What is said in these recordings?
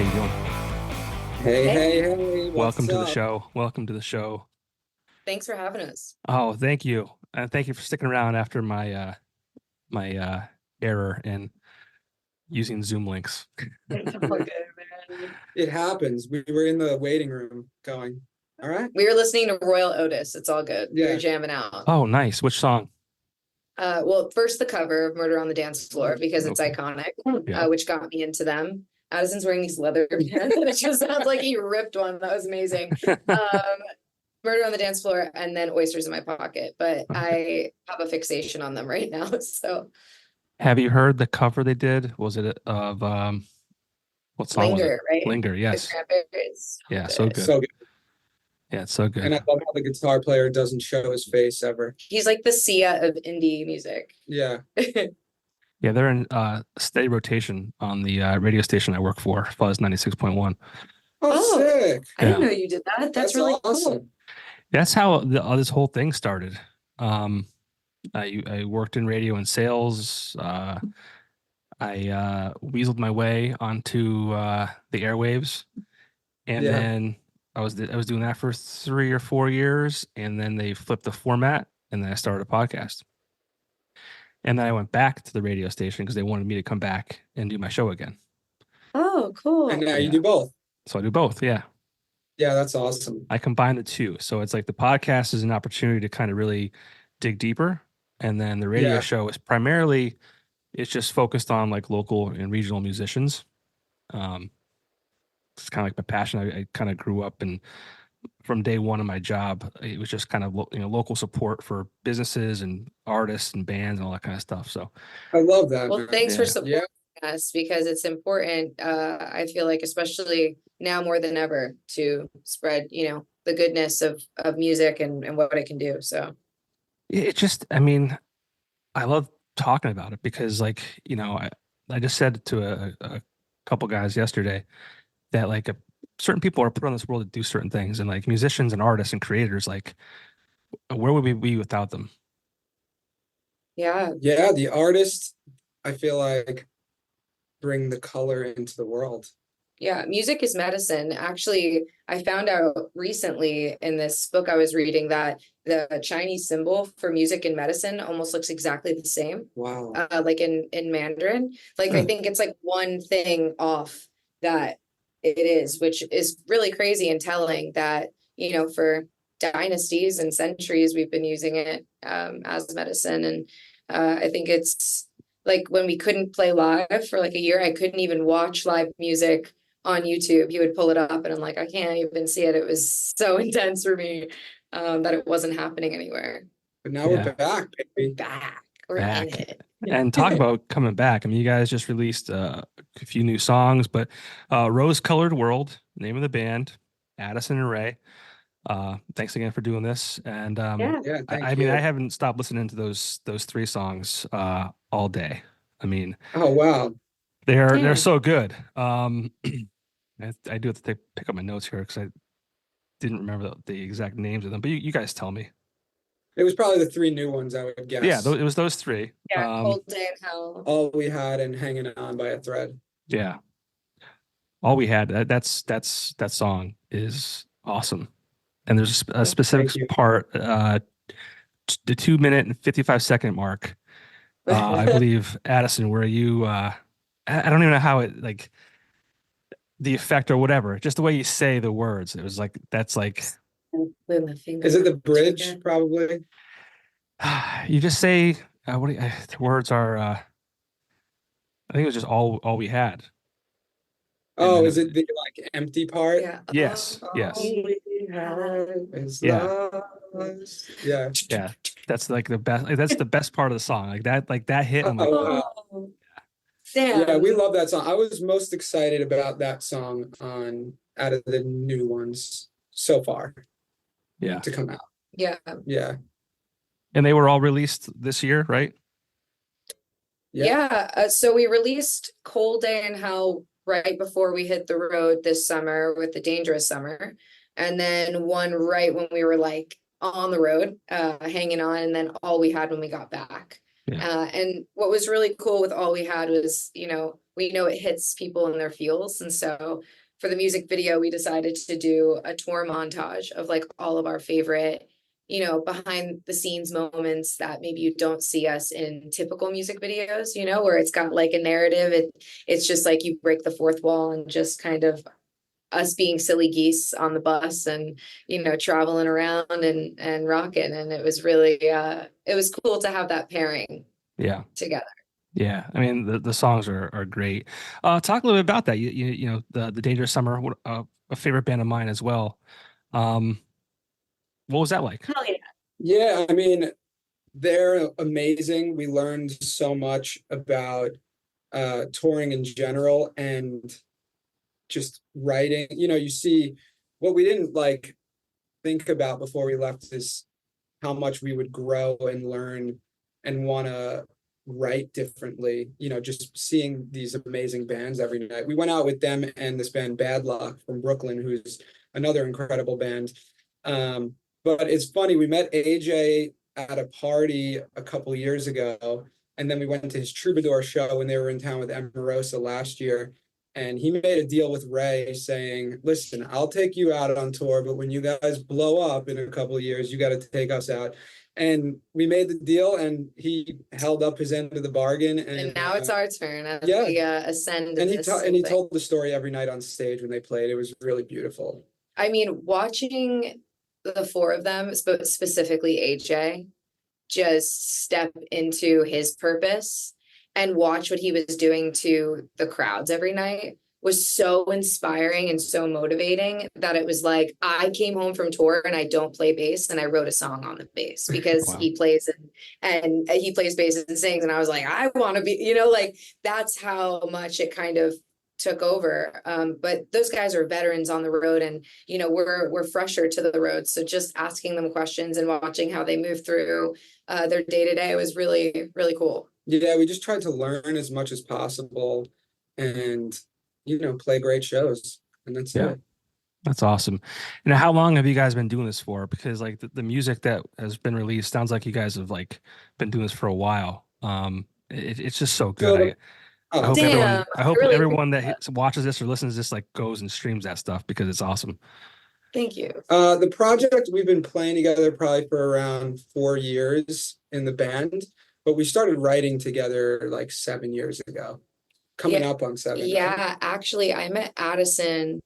you doing? Hey, Welcome what's to the up? show. Welcome to the show. Thanks for having us. Oh, thank you. Thank you for sticking around after my error in using Zoom links. It's all good, man. It happens. We were in the waiting room going, all right. We were listening to Royal Otis. It's all good. We Yeah. were jamming out. Oh, nice. Which song? Well, first the cover of Murder on the Dance Floor because it's Okay. iconic, Yeah. which got me into them. Addison's wearing these leather pants, and it just sounds like he ripped one. That was amazing. Murder on the Dance Floor, and then Oysters in My Pocket. But I have a fixation on them right now. So Have you heard the cover they did? Was it of what song was it? Linger, right? Linger, The yes. Cranberries. Yeah, so good. So good. Yeah, it's so good. And I love how the guitar player doesn't show his face ever. He's like the Sia of indie music. Yeah. Yeah, they're in steady rotation on the radio station I work for, Fuzz 96.1. Oh, sick. I didn't Yeah. know you did that. That's really awesome. cool. That's how this whole thing started. I worked in radio and sales. I weaseled my way onto the airwaves, and Yeah. then I was doing that for 3 or 4 years, and then they flipped the format, and then I started a podcast. And then I went back to the radio station because they wanted me to come back and do my show again. Oh, cool. And now you Yeah. do both. So I do both. Yeah. Yeah, that's awesome. I combine the two. So it's like the podcast is an opportunity to kind of really dig deeper. And then the radio Yeah. show is primarily, it's just focused on like local and regional musicians. It's kind of like my passion. I kind of grew up, and from day one of my job, it was just kind of local support for businesses and artists and bands and all that kind of stuff. So I love that. Well, man. thanks for Yeah. supporting us because it's important. I feel like, especially now more than ever, to spread, the goodness of music and what it can do. So it just, I mean, I love talking about it because, like, I just said to a couple guys yesterday that like certain people are put on this world to do certain things, and like musicians and artists and creators, like, where would we be without them? yeah, Yeah, the artists, I feel like, bring the color into the world. yeah, music is medicine. Actually, I found out recently in this book I was reading that the Chinese symbol for music and medicine almost looks exactly the same. Wow. Like in Mandarin. Like I think it's like one thing off that it is, which is really crazy and telling that, for dynasties and centuries we've been using it as medicine. And I think it's like when we couldn't play live for like a year, I couldn't even watch live music on YouTube. He would pull it up and I'm like, I can't even see it. It was so intense for me that it wasn't happening anywhere. But now Yeah. we're back, baby. Back. We're Back. in it. And talk about coming back. I mean, you guys just released a few new songs, but Rose-Colored World, name of the band, Addison and Rae. Thanks again for doing this. And Yeah. Yeah, thank I mean, you. I haven't stopped listening to those 3 songs all day. I mean, Oh, wow. they're Yeah. so good. I do have to pick up my notes here because I didn't remember the exact names of them, but you guys tell me. It was probably the 3 new ones, I would guess. Yeah, it was those 3. Yeah. Cold Day in Hell. All we had and hanging on by a thread. Yeah. All we had, that song is awesome. And there's a specific Thank you. part, the 2-minute and 55-second mark, I believe, Addison, where you, I don't even know how it, like, the effect or whatever, just the way you say the words. It was like, that's like, With my finger. Is it the bridge? Probably. you just say, the words are, I think it was just all we had. Oh, then is it the like empty part? Yeah. Yes, yes. All we have. Is Yeah. lost. Yeah. Yeah. That's like the best, like, that's the best part of the song. Like that hit. I'm like, Oh, wow. Oh, damn. Yeah, we love that song. I was most excited about that song out of the new ones so far yeah. to come out. Yeah. Yeah. And they were all released this year, right? Yeah. So we released Cold Day in Hell right before we hit the road this summer with the Dangerous Summer. And then one right when we were like on the road, hanging on, and then All We Had when we got back. Yeah. And what was really cool with All We Had was, we know it hits people in their feels. And so for the music video, we decided to do a tour montage of like all of our favorite, you know, behind the scenes moments that maybe you don't see us in typical music videos, you know, where it's got like a narrative. It's just like you break the fourth wall and just kind of us being silly geese on the bus and, you know, traveling around and rocking. And it was really, it was cool to have that pairing Yeah. together. Yeah. I mean, the songs are great. Talk a little bit about that. You know, the Dangerous Summer, a favorite band of mine as well. What was that like? Hell yeah. Yeah, I mean, they're amazing. We learned so much about touring in general and just writing. You know, you see what we didn't like think about before we left is how much we would grow and learn and want to write differently. You know, just seeing these amazing bands every night. We went out with them and this band Bad Luck from Brooklyn, who's another incredible band. But it's funny, we met AJ at a party a couple years ago, and then we went to his Troubadour show when they were in town with Emerosa last year. And he made a deal with Ray saying, listen, I'll take you out on tour, but when you guys blow up in a couple of years, you got to take us out. And we made the deal, and he held up his end of the bargain. And now it's our turn as yeah. we ascend. And this he thing. told the story every night on stage when they played. It was really beautiful. I mean, watching the four of them, specifically AJ, just step into his purpose and watch what he was doing to the crowds every night was so inspiring and so motivating that it was like, I came home from tour and I don't play bass and I wrote a song on the bass because Wow. he plays and he plays bass and sings. And I was like, I want to be, you know, like that's how much it kind of took over. But those guys are veterans on the road and, you know, we're fresher to the road. So just asking them questions and watching how they move through their day to day was really, really cool. Yeah, we just tried to learn as much as possible and, you know, play great shows. And that's Yeah. it. That's awesome. And how long have you guys been doing this for? Because like the music that has been released sounds like you guys have like been doing this for a while. It's just so good. So, I hope Damn, I hope really everyone that watches this or listens to this like goes and streams that stuff because it's awesome. Thank you. the project, we've been playing together probably for around 4 years in the band, but we started writing together like 7 years ago, coming Yeah. up on 7. right? Yeah, actually, I met Addison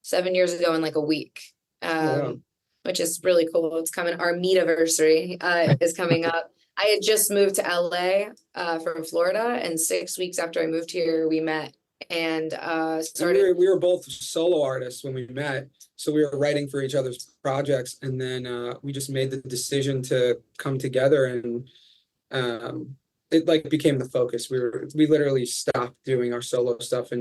7 years ago in like a week, wow. which is really cool. It's coming. Our meet anniversary is coming up. I had just moved to LA from Florida, and 6 weeks after I moved here, we met and And started. we were both solo artists when we met, so we were writing for each other's projects, and then we just made the decision to come together, and it like became the focus. We literally stopped doing our solo stuff,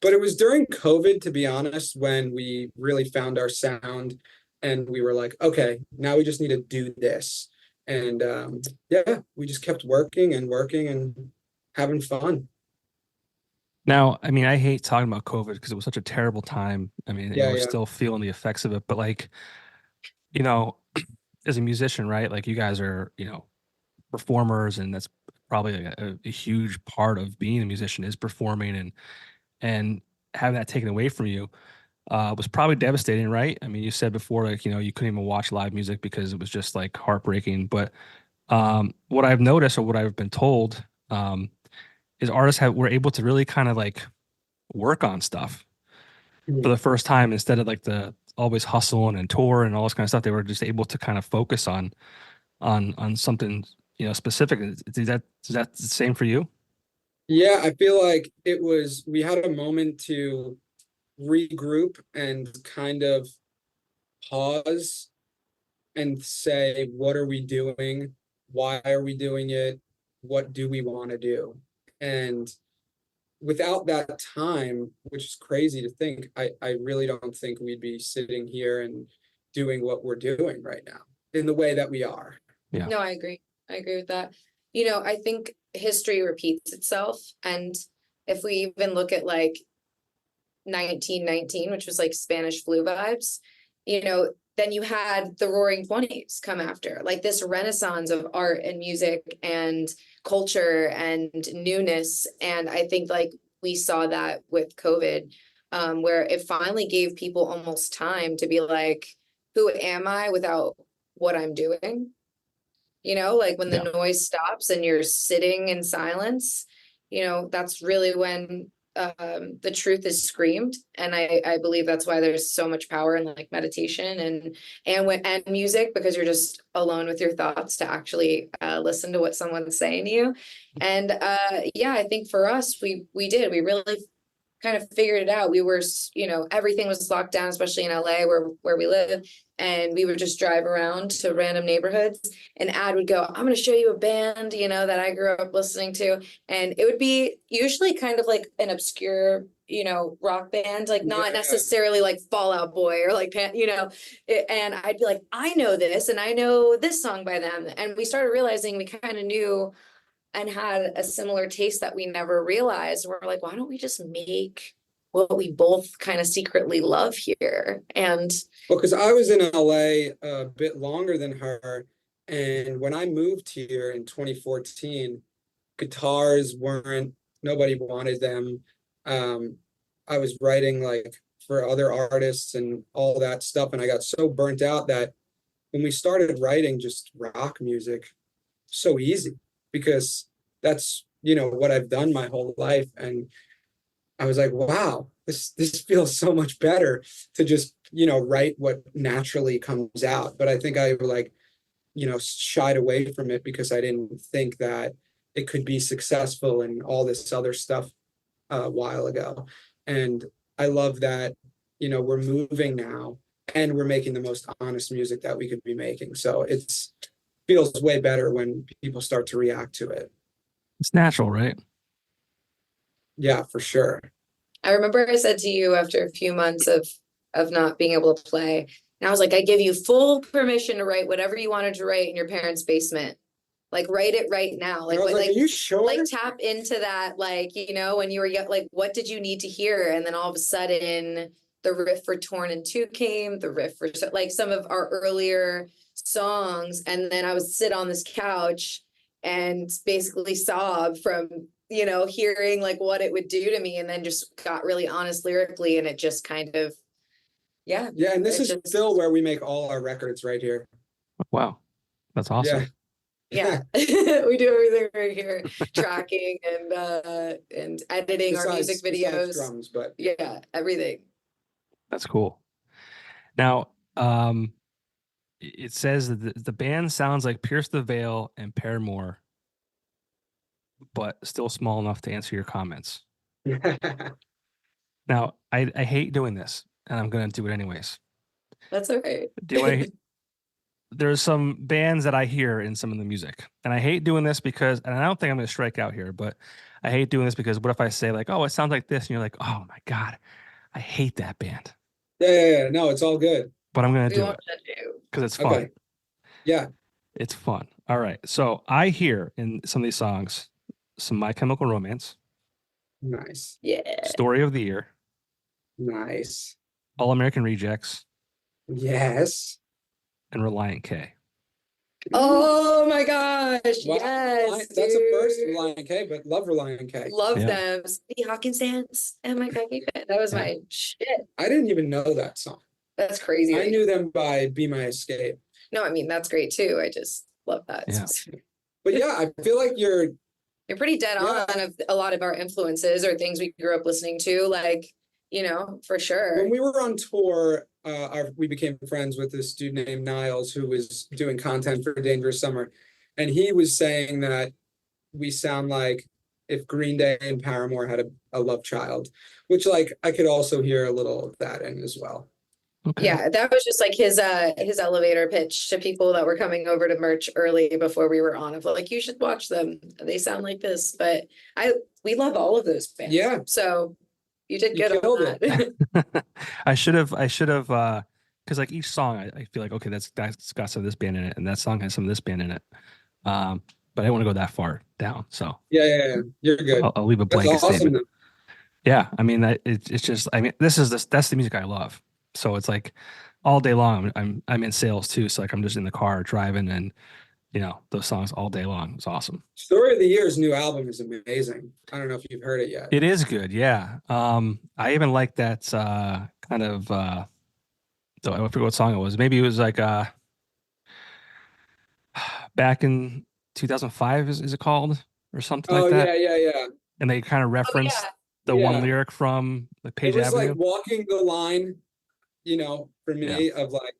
but it was during COVID, to be honest, when we really found our sound, and we were like, okay, now we just need to do this. And yeah, we just kept working and having fun. Now, I mean, I hate talking about COVID because it was such a terrible time. I mean, Yeah, we're yeah. still feeling the effects of it, but like, you know, as a musician, right? Like you guys are, you know, performers, and that's probably a huge part of being a musician is performing and having that taken away from you was probably devastating, right? I mean, you said before, like, you know, you couldn't even watch live music because it was just like heartbreaking. But what I've noticed or what I've been told is artists were able to really kind of like work on stuff for the first time instead of like the always hustling and tour and all this kind of stuff. They were just able to kind of focus on something, you know, specific. Is that the same for you? Yeah, I feel like we had a moment to regroup and kind of pause and say, what are we doing? Why are we doing it? What do we want to do? And without that time, which is crazy to think, I really don't think we'd be sitting here and doing what we're doing right now in the way that we are. Yeah. No, I agree. I agree with that. You know, I think history repeats itself. And if we even look at like 1919, which was like Spanish flu vibes, you know, then you had the Roaring 20s come after, like this renaissance of art and music and culture and newness. And I think like we saw that with COVID, where it finally gave people almost time to be like, who am I without what I'm doing? You know, like when the noise stops and you're sitting in silence, you know, that's really when the truth is screamed. And I believe that's why there's so much power in like meditation and music, because you're just alone with your thoughts to actually listen to what someone's saying to you. And yeah, I think for us, we really kind of figured it out. We were, you know, everything was locked down, especially in LA where we live. And we would just drive around to random neighborhoods, and Ad would go, I'm going to show you a band, you know, that I grew up listening to. And it would be usually kind of like an obscure, you know, rock band, like not necessarily like Fall Out Boy or like, you know, and I'd be like, I know this and I know this song by them. And we started realizing we kind of knew and had a similar taste that we never realized. We're like, why don't we just make what we both kind of secretly love here? And well, because I was in LA a bit longer than her, and when I moved here in 2014, guitars weren't, nobody wanted them. I was writing like for other artists and all that stuff, and I got so burnt out that when we started writing just rock music, so easy, because that's, you know, what I've done my whole life. And I was like, wow, this feels so much better to just, you know, write what naturally comes out. But I think I like, you know, shied away from it because I didn't think that it could be successful and all this other stuff a while ago. And I love that, you know, we're moving now and we're making the most honest music that we could be making. So it's feels way better when people start to react to it. It's natural, right? Yeah, for sure. I remember I said to you after a few months of not being able to play, and I was like, I give you full permission to write whatever you wanted to write in your parents' basement. Like, write it right now. Like, like, are you sure? Like, tap into that, like, you know, when you were young, like, what did you need to hear? And then all of a sudden, the riff for Torn in Two came, the riff for like some of our earlier songs. And then I would sit on this couch and basically sob from, you know, hearing like what it would do to me, and then just got really honest lyrically, and it just kind of, yeah. And this is still where we make all our records, right here. Wow, that's awesome. Yeah. We do everything right here, tracking and editing our music videos. Drums, but yeah, everything. That's cool. Now, it says that the band sounds like Pierce the Veil and Paramore, but still small enough to answer your comments. Now, I hate doing this, and I'm going to do it anyways. That's okay. There's some bands that I hear in some of the music, and I hate doing this because, and I don't think I'm going to strike out here, but I hate doing this because what if I say like, oh, it sounds like this, and you're like, oh my God, I hate that band. Yeah. No, it's all good. But I'm going to do it because it's fun. Okay. Yeah. It's fun. All right. So I hear in some of these songs some My Chemical Romance. Nice. Yeah. Story of the Year. Nice. All American Rejects. Yes. And Reliant K. Oh my gosh. Wow. Yes. That's a first, Reliant K, but love Reliant K. Love them. Steve Hawkins dance. Oh my God. That was my shit. I didn't even know that song. That's crazy. I knew them by Be My Escape. No, I mean, that's great too. I just love that. Yeah. But yeah, I feel like you're pretty dead on of a lot of our influences or things we grew up listening to, like, you know, for sure. When we were on tour, we became friends with this dude named Niles, who was doing content for Dangerous Summer. And he was saying that we sound like if Green Day and Paramore had a love child, which like I could also hear a little of that in as well. Okay. Yeah, that was just like his elevator pitch to people that were coming over to merch early before we were on, of like, you should watch them. They sound like this. But we love all of those bands. Yeah. So you did good on that. I should have because like each song I feel like, okay, that's got some of this band in it, and that song has some of this band in it. But I don't want to go that far down. So yeah. You're good. I'll leave a blanket statement. Yeah, I mean it's just, I mean that's the music I love. So it's like all day long. I'm in sales too, so like I'm just in the car driving, and those songs all day long. It's awesome. Story of the Year's new album is amazing. I don't know if you've heard it yet. It is good, yeah. I even like that kind of I forget what song it was. Maybe it was like back in 2005 is it called or something Oh like that? yeah. And they kind of Oh referenced yeah. the one Yeah. lyric from the It Page was like Avenue. walking the line, for Yeah. me of like,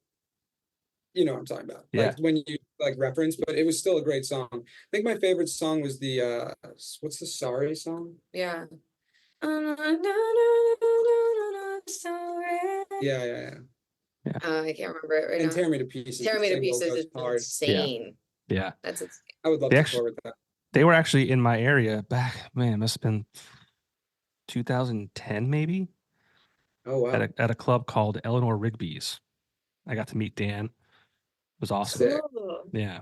you know what I'm talking about. Yeah. Like when you like reference, but it was still a great song. I think my favorite song was the what's the Sorry song? Yeah. Yeah. I can't remember it right And now. Tear Me to Pieces. Tear the Me to single Pieces goes is hard. insane. Yeah. That's insane. I would love They to actually- tour with that. They were actually in my area back, man, it must have been 2010 maybe, Oh wow. at a club called Eleanor Rigby's. I got to meet Dan. It was awesome. Sick. Oh. Yeah.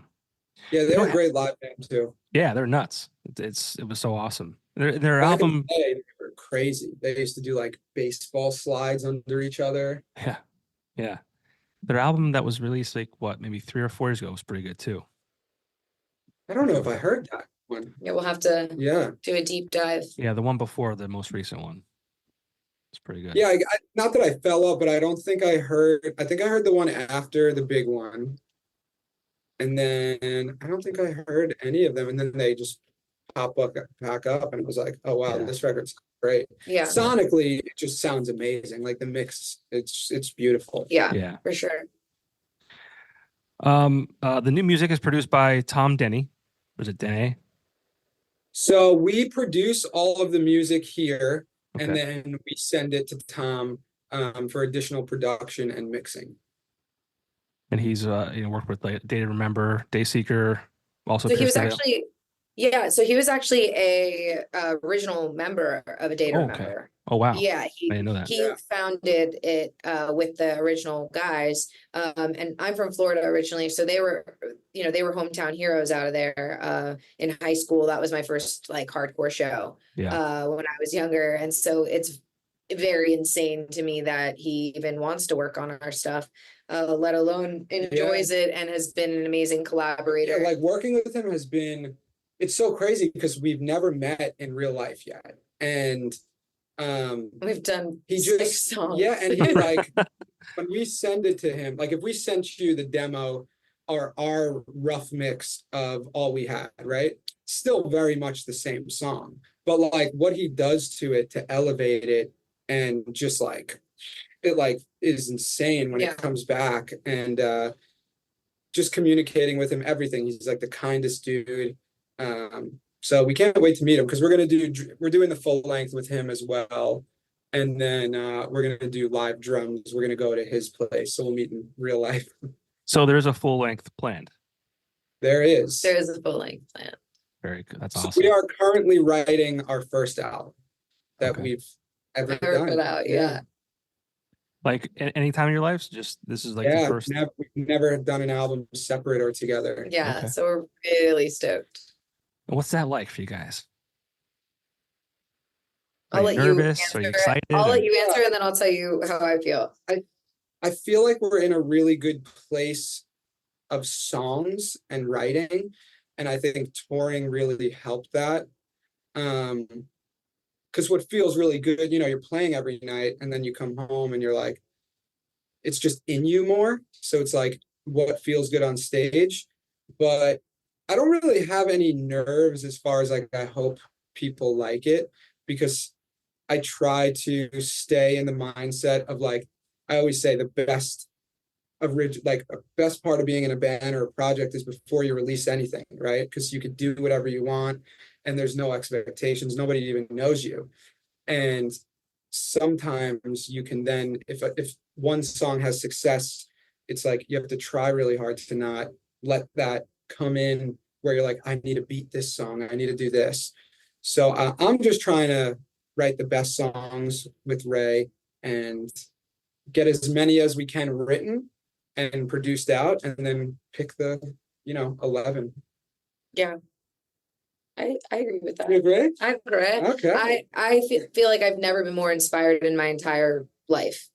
Yeah, they You were know, a great live band too. Yeah, they're nuts. It was so awesome. Their Back in album, the day, they were crazy. They used to do like baseball slides under each other. yeah. Their album that was released like what, maybe 3 or 4 years ago was pretty good too. I don't know if I heard that one. Yeah, we'll have to Yeah. do a deep dive. Yeah, the one before the most recent one. It's pretty good. Yeah, not that I fell up, but I don't think I heard. I think I heard the one after the big one, and then I don't think I heard any of them. And then they just pop up, back up, and it was like, oh wow, Yeah. this record's great. Yeah. Sonically, it just sounds amazing. Like the mix, it's beautiful. Yeah, Yeah. for sure. The new music is produced by Tom Denny. Was it Denny? So we produce all of the music here, and Okay. then we send it to Tom for additional production and mixing. And he's worked with like Day to Remember, Dayseeker, also So he was Pierce the Veil. actually, yeah, so he was actually a original member of A Day to Oh, okay. Remember. Oh wow. Yeah, I didn't know that. he Yeah. founded it with the original guys. And I'm from Florida originally, so they were hometown heroes out of there. In high school, that was my first like hardcore show. Yeah. When I was younger, and so it's very insane to me that he even wants to work on our stuff, let alone enjoys it and has been an amazing collaborator. Yeah, like working with him has been, it's so crazy because we've never met in real life yet. And We've done he 6 just songs. yeah, and he like when we send it to him, like if we sent you the demo or our rough mix of all we had, right? Still very much the same song. But like what he does to it to elevate it and just like it like is insane when Yeah. it comes back. And just communicating with him, everything. He's like the kindest dude. So we can't wait to meet him because we're doing the full length with him as well. And then we're gonna do live drums. We're gonna go to his place, so we'll meet in real life. So there's a full length planned. There is. There is a full length plan. Very good. That's So awesome. we are currently writing our first album that Okay. we've ever Ever done. put out, yeah. Like any time in your lives, just this is like the Yeah, first. we've never done an album separate or together. Yeah, Okay. so we're really stoked. What's that like for you guys? I'll Are let you you nervous? answer. Are you excited? I'll Or- let you answer, and then I'll tell you how I feel. I feel like we're in a really good place of songs and writing, and I think touring really helped that. Because what feels really good, you're playing every night, and then you come home and you're like, it's just in you more. So it's like what feels good on stage, but I don't really have any nerves as far as like I hope people like it because I try to stay in the mindset of like I always say the best best part of being in a band or a project is before you release anything, right? Because you could do whatever you want and there's no expectations, nobody even knows you. And sometimes you can then if one song has success, it's like you have to try really hard to not let that come in where you're like, I need to beat this song, I need to do this. So I'm just trying to write the best songs with Ray and get as many as we can written and produced out, and then pick the 11. Yeah, I agree with that. You agree? I agree. Okay. I feel like I've never been more inspired in my entire life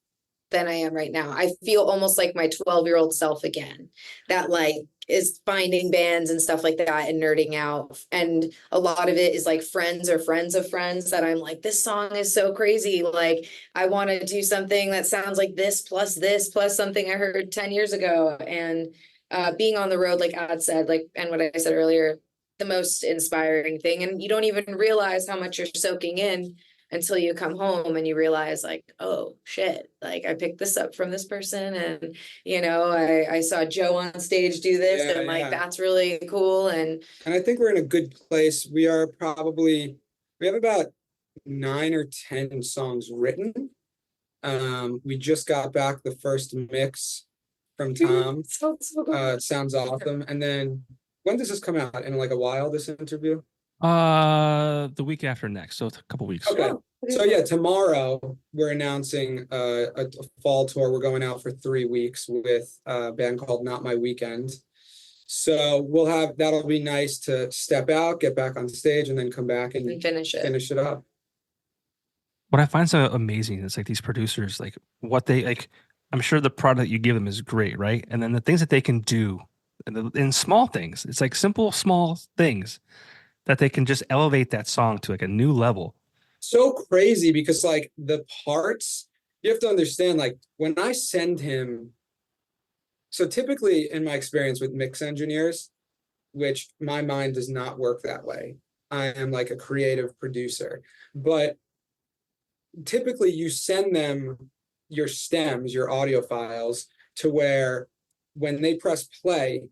than I am right now. I feel almost like my 12-year-old self again, that like is finding bands and stuff like that and nerding out. And a lot of it is like friends or friends of friends that I'm like, this song is so crazy. Like I want to do something that sounds like this plus something I heard 10 years ago. And being on the road, like Ad said, like, and what I said earlier, the most inspiring thing. And you don't even realize how much you're soaking in until you come home and you realize like, oh shit, like I picked this up from this person, and I saw Joe on stage do this, Yeah, and like yeah. that's really cool. And I think we're in a good place. We have about 9 or 10 songs written. We just got back the first mix from Tom. It sounds awesome. And then when does this come out? In like a while, this interview? The week after next, so it's a couple weeks. Okay. So yeah, tomorrow we're announcing a fall tour. We're going out for 3 weeks with a band called Not My Weekend. So that'll be nice to step out, get back on stage, and then come back and finish it up. What I find so amazing is like these producers, like what they like. I'm sure the product you give them is great, right? And then the things that they can do, in small things, it's like simple, small things that they can just elevate that song to like a new level. So crazy because like the parts, you have to understand, like when I send him, so typically in my experience with mix engineers, which my mind does not work that way. I am like a creative producer, but typically you send them your stems, your audio files, to where when they press play,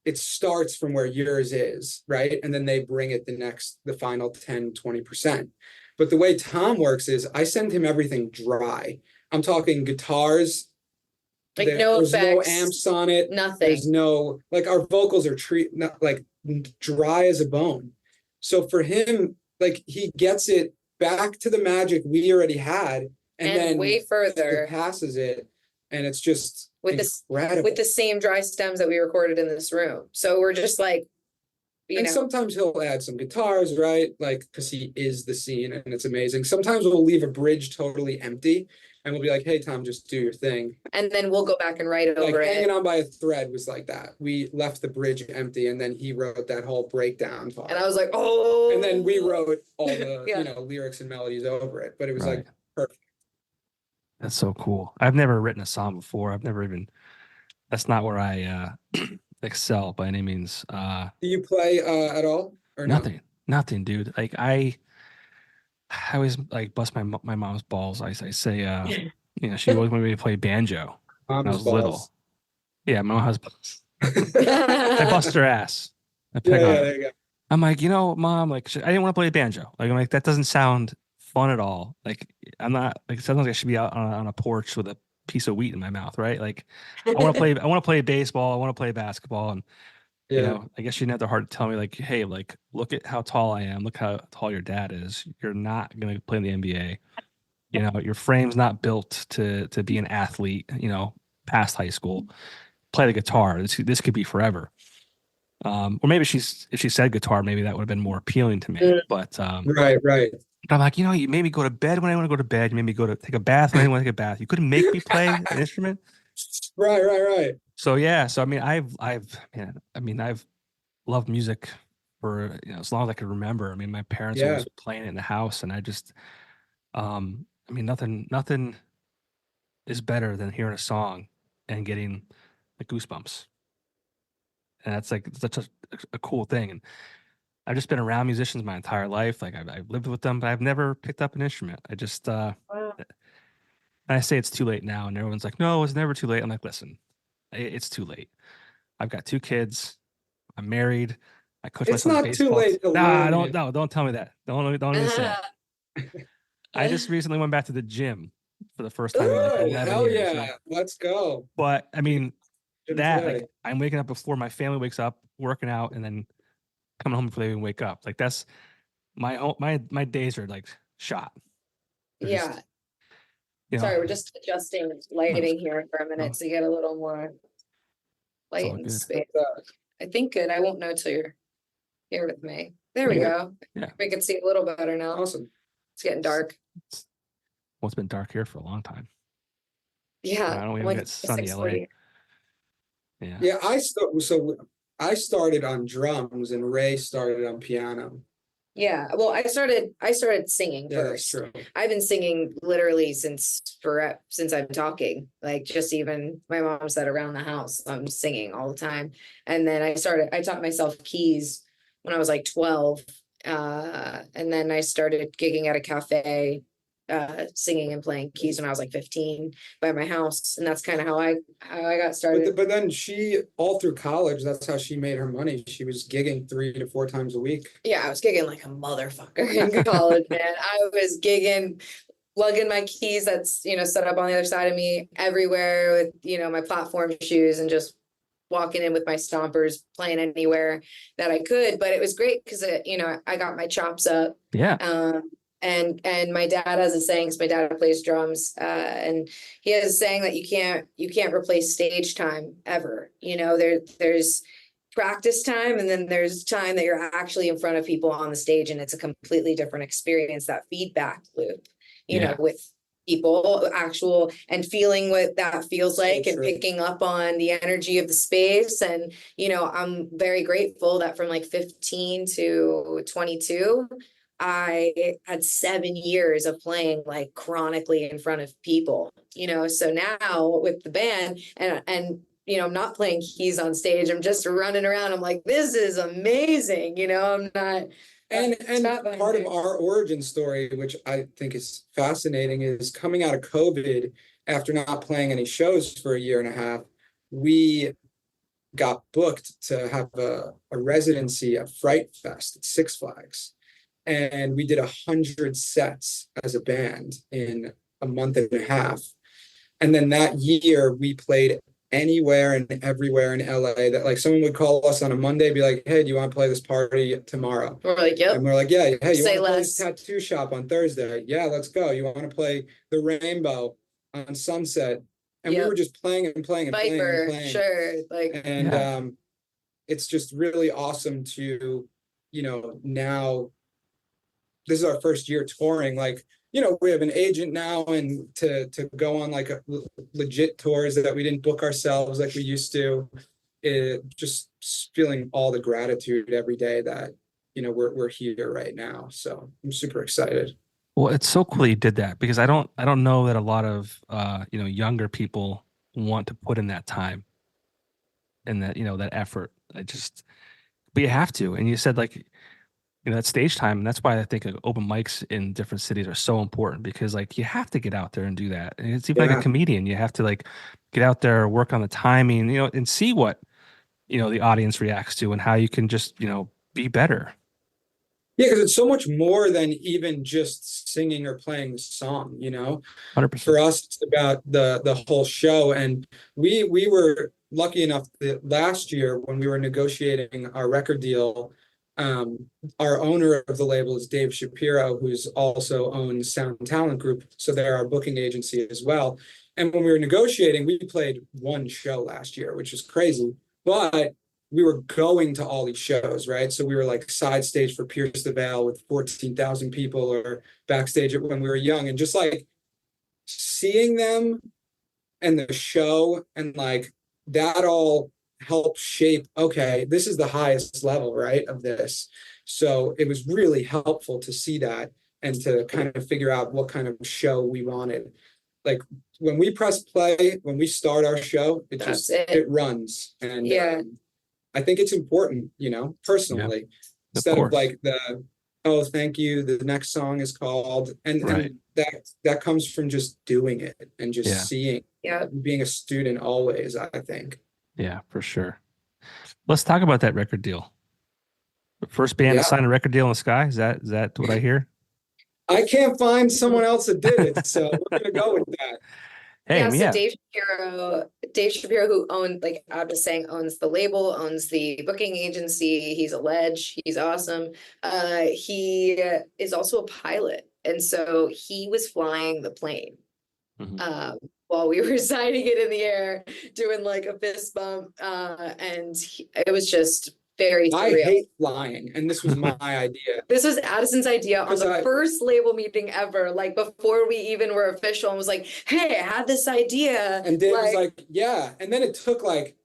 it starts from where yours is, right? And then they bring it the final 10, 20%. But the way Tom works is I send him everything dry. I'm talking guitars. like There's no effects, amps on it. nothing. There's no, like our vocals are like dry as a bone. So for him, like he gets it back to the magic we already had, and then way further passes it, and it's just with incredible. with the same dry stems that we recorded in this room. So we're just like, sometimes he'll add some guitars, right? Like, because he is the scene and it's amazing. Sometimes we'll leave a bridge totally empty and we'll be like, hey, Tom, just do your thing. And then we'll go back and write over it. Hanging On by a Thread was like that. We left the bridge empty and then he wrote that whole breakdown part. And I was like, oh. And then we wrote all the, lyrics and melodies over it. But it was like perfect. That's so cool. I've never written a song before. That's not where I excel by any means. Do you play at all or nothing, dude. Like I always like bust my mom's balls. I say she always wanted me to play banjo when I was little. Yeah, my mom has balls. I bust her ass. I pick on her. There you go. I'm like, Mom, like I didn't want to play banjo. Like I'm like, that doesn't sound fun at all. Like I'm not like, it sounds like I should be out on a porch with a piece of wheat in my mouth, right? Like I want to play baseball, I want to play basketball, and I guess you didn't have the heart to tell me like, hey, like look at how tall I am, look how tall your dad is. You're not gonna play in the NBA. Your frame's not built to be an athlete, past high school. Play the guitar. This could be forever. Or maybe if she said guitar, maybe that would have been more appealing to me. But right. But I'm like, you made me go to bed when I want to go to bed. You made me go to take a bath when I want to take a bath. You couldn't make me play an instrument. Right. So yeah. So I mean, I've loved music for as long as I could remember. I mean, my parents always playing it in the house, and I just, nothing is better than hearing a song and getting the goosebumps. And that's like such a cool thing. And I've just been around musicians my entire life. Like I've lived with them, but I've never picked up an instrument. I just, and I say it's too late now, and everyone's like, no, it's never too late. I'm like, listen, it's too late. I've got 2 kids. I'm married. I coach It's my son's not too baseball. late to Nah, learn. don't tell me that. Don't even say that. I just recently went back to the gym for the first time in like 11 hell years. Yeah, let's go. But I mean, Gym that today. like I'm waking up before my family wakes up, working out, and then coming home before they even wake up. Like that's my days are like shot. Yeah. Sorry, we're just adjusting lighting here for a minute to get a little more light and space. I think good. I won't know till you're here with me. There we go. Yeah. We can see a little better now. Awesome. It's getting dark. Well, it's been dark here for a long time. Yeah, I don't I'm even like get sunny LA. 6:40. Yeah. Yeah, I started on drums and Ray started on piano. Yeah, well, I started singing Yeah, that's first. true. I've been singing literally since I'm talking. Like just even my mom said around the house, I'm singing all the time. And then I taught myself keys when I was like 12. And then I started gigging at a cafe, singing and playing keys when I was like 15 by my house. And that's kind of how I got started. But then she, all through college, that's how she made her money. She was gigging 3 to 4 times a week. Yeah, I was gigging like a motherfucker in college, man. I was gigging, lugging my keys that's, set up on the other side of me everywhere with, my platform shoes and just walking in with my stompers, playing anywhere that I could. But it was great because, I got my chops up. Yeah. And my dad has a saying, 'cause my dad plays drums, and he has a saying that you can't replace stage time ever. There's practice time, and then there's time that you're actually in front of people on the stage, and it's a completely different experience, that feedback loop, Yeah. with people actual and feeling what that feels So like and true. picking up on the energy of the space. And I'm very grateful that from like 15 to 22 I had 7 years of playing like chronically in front of people, so now with the band and I'm not playing keys on stage. I'm just running around. I'm like, this is amazing. I'm not. And not part of there. our origin story, which I think is fascinating, is coming out of COVID after not playing any shows for a year and a half, we got booked to have a residency at Fright Fest at Six Flags. And we did 100 sets as a band in a month and a half. And then that year we played anywhere and everywhere in LA that like someone would call us on a Monday, be like, hey, do you want to play this party tomorrow? We're like, yep. And we're like, yeah, hey, you Say want to play this less. tattoo shop on Thursday? Yeah, let's go. You want to play the Rainbow on Sunset? And we Yep. were just playing and playing and playing and Viper, playing. sure. Like, And Yeah. it's just really awesome to, now this is our first year touring. Like, we have an agent now, and to go on like a legit tours that we didn't book ourselves like we used to, it just feeling all the gratitude every day that, we're here right now. So I'm super excited. Well, it's so cool that you did that because I don't know that a lot of younger people want to put in that time and that effort. But you have to. And you said like, that stage time, and that's why I think open mics in different cities are so important because like you have to get out there and do that. And it's even like Yeah. a comedian, you have to like get out there, work on the timing, and see what the audience reacts to and how you can just be better. Yeah, because it's so much more than even just singing or playing the song, 100%. For us, it's about the whole show. And we were lucky enough that last year when we were negotiating our record deal, our owner of the label is Dave Shapiro, who's also owns Sound Talent Group. So they're our booking agency as well. And when we were negotiating, we played one show last year, which is crazy. But we were going to all these shows, right? So we were like side stage for Pierce the Veil with 14,000 people, or backstage when we were young, and just like seeing them and the show and like that all helped shape, okay, this is the highest level, right, of this. So it was really helpful to see that and to kind of figure out what kind of show we wanted. Like when we press play, when we start our show, it runs. And yeah. I think it's important, personally, instead of like oh, thank you, the next song is called, and that comes from just doing it and just seeing, being a student always, I think. Yeah, for sure. Let's talk about that record deal. The first band to sign a record deal in the sky. Is that what I hear? I can't find someone else that did it, so we're gonna go with that. Hey, so Dave Shapiro, who owns, like I was saying, owns the label, owns the booking agency. He's a ledge. He's awesome. He is also a pilot, and so he was flying the plane while we were signing it in the air, doing like a fist bump, and it was just very I surreal. hate flying, and this was my idea. This was Addison's idea on 'Cause the first label meeting ever, like before we even were official, and was like, hey, I had this idea. And Dave was like, yeah. And then it took like,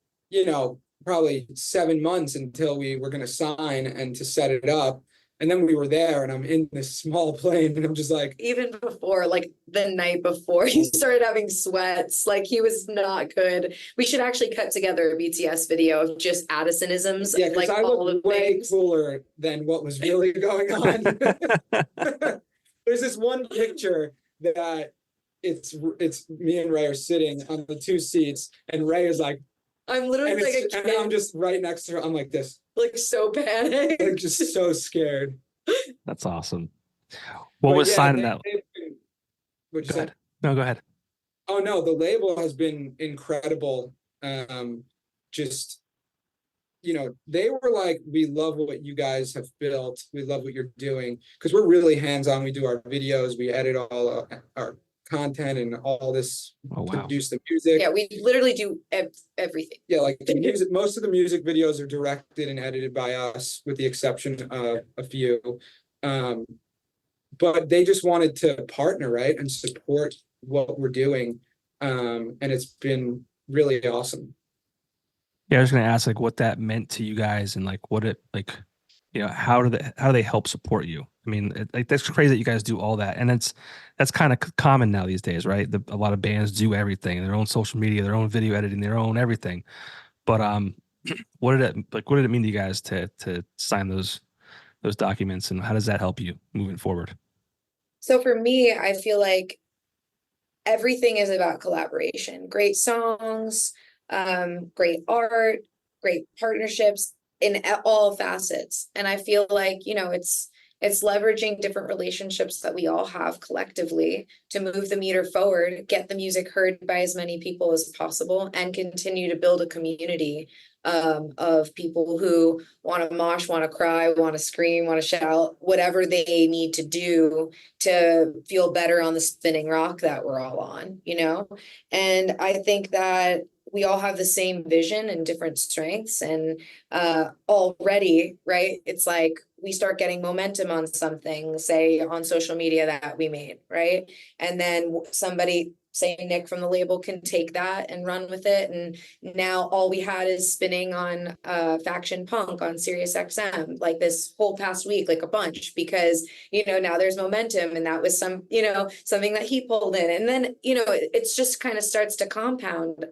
probably 7 months until we were gonna sign and to set it up. And then we were there, and I'm in this small plane, and I'm just like, even before, like the night before, he started having sweats, like he was not good. We should actually cut together a BTS video of just Addisonisms, yeah, because like I all look the way things. cooler than what was really going on. There's this one picture that it's me and Ray are sitting on the 2 seats, and Ray is like, I'm literally and, like a and kid, I'm just right next to her. I'm like this, like so panicked. like just so scared. That's awesome. What But was yeah, signing that? What'd you Go say? ahead. No, go ahead. Oh no, the label has been incredible. Just, they were like, we love what you guys have built. We love what you're doing. Because we're really hands-on. We do our videos, we edit all our content and all this, Oh, wow. produce the music. Yeah, we literally do everything. Yeah, like the music, most of the music videos are directed and edited by us, with the exception of a few. But they just wanted to partner, right, and support what we're doing. And it's been really awesome. Yeah, I was gonna ask like what that meant to you guys and like what it like, how do they help support you? I mean, like that's crazy that you guys do all that, and that's kind of common now these days, right? A lot of bands do everything, their own social media, their own video editing, their own everything. But what did it mean to you guys to sign those documents, and how does that help you moving forward? So for me, I feel like everything is about collaboration. Great songs, great art, great partnerships in all facets. And I feel like, it's leveraging different relationships that we all have collectively to move the meter forward, get the music heard by as many people as possible, and continue to build a community of people who want to mosh, want to cry, want to scream, want to shout, whatever they need to do to feel better on the spinning rock that we're all on, And I think that we all have the same vision and different strengths, and already, right, it's like we start getting momentum on something, say on social media that we made, right, and then somebody, say Nick from the label, can take that and run with it, and now all we had is spinning on Faction Punk on Sirius XM like this whole past week, like a bunch, because now there's momentum, and that was something that he pulled in, and then it's just kind of starts to compound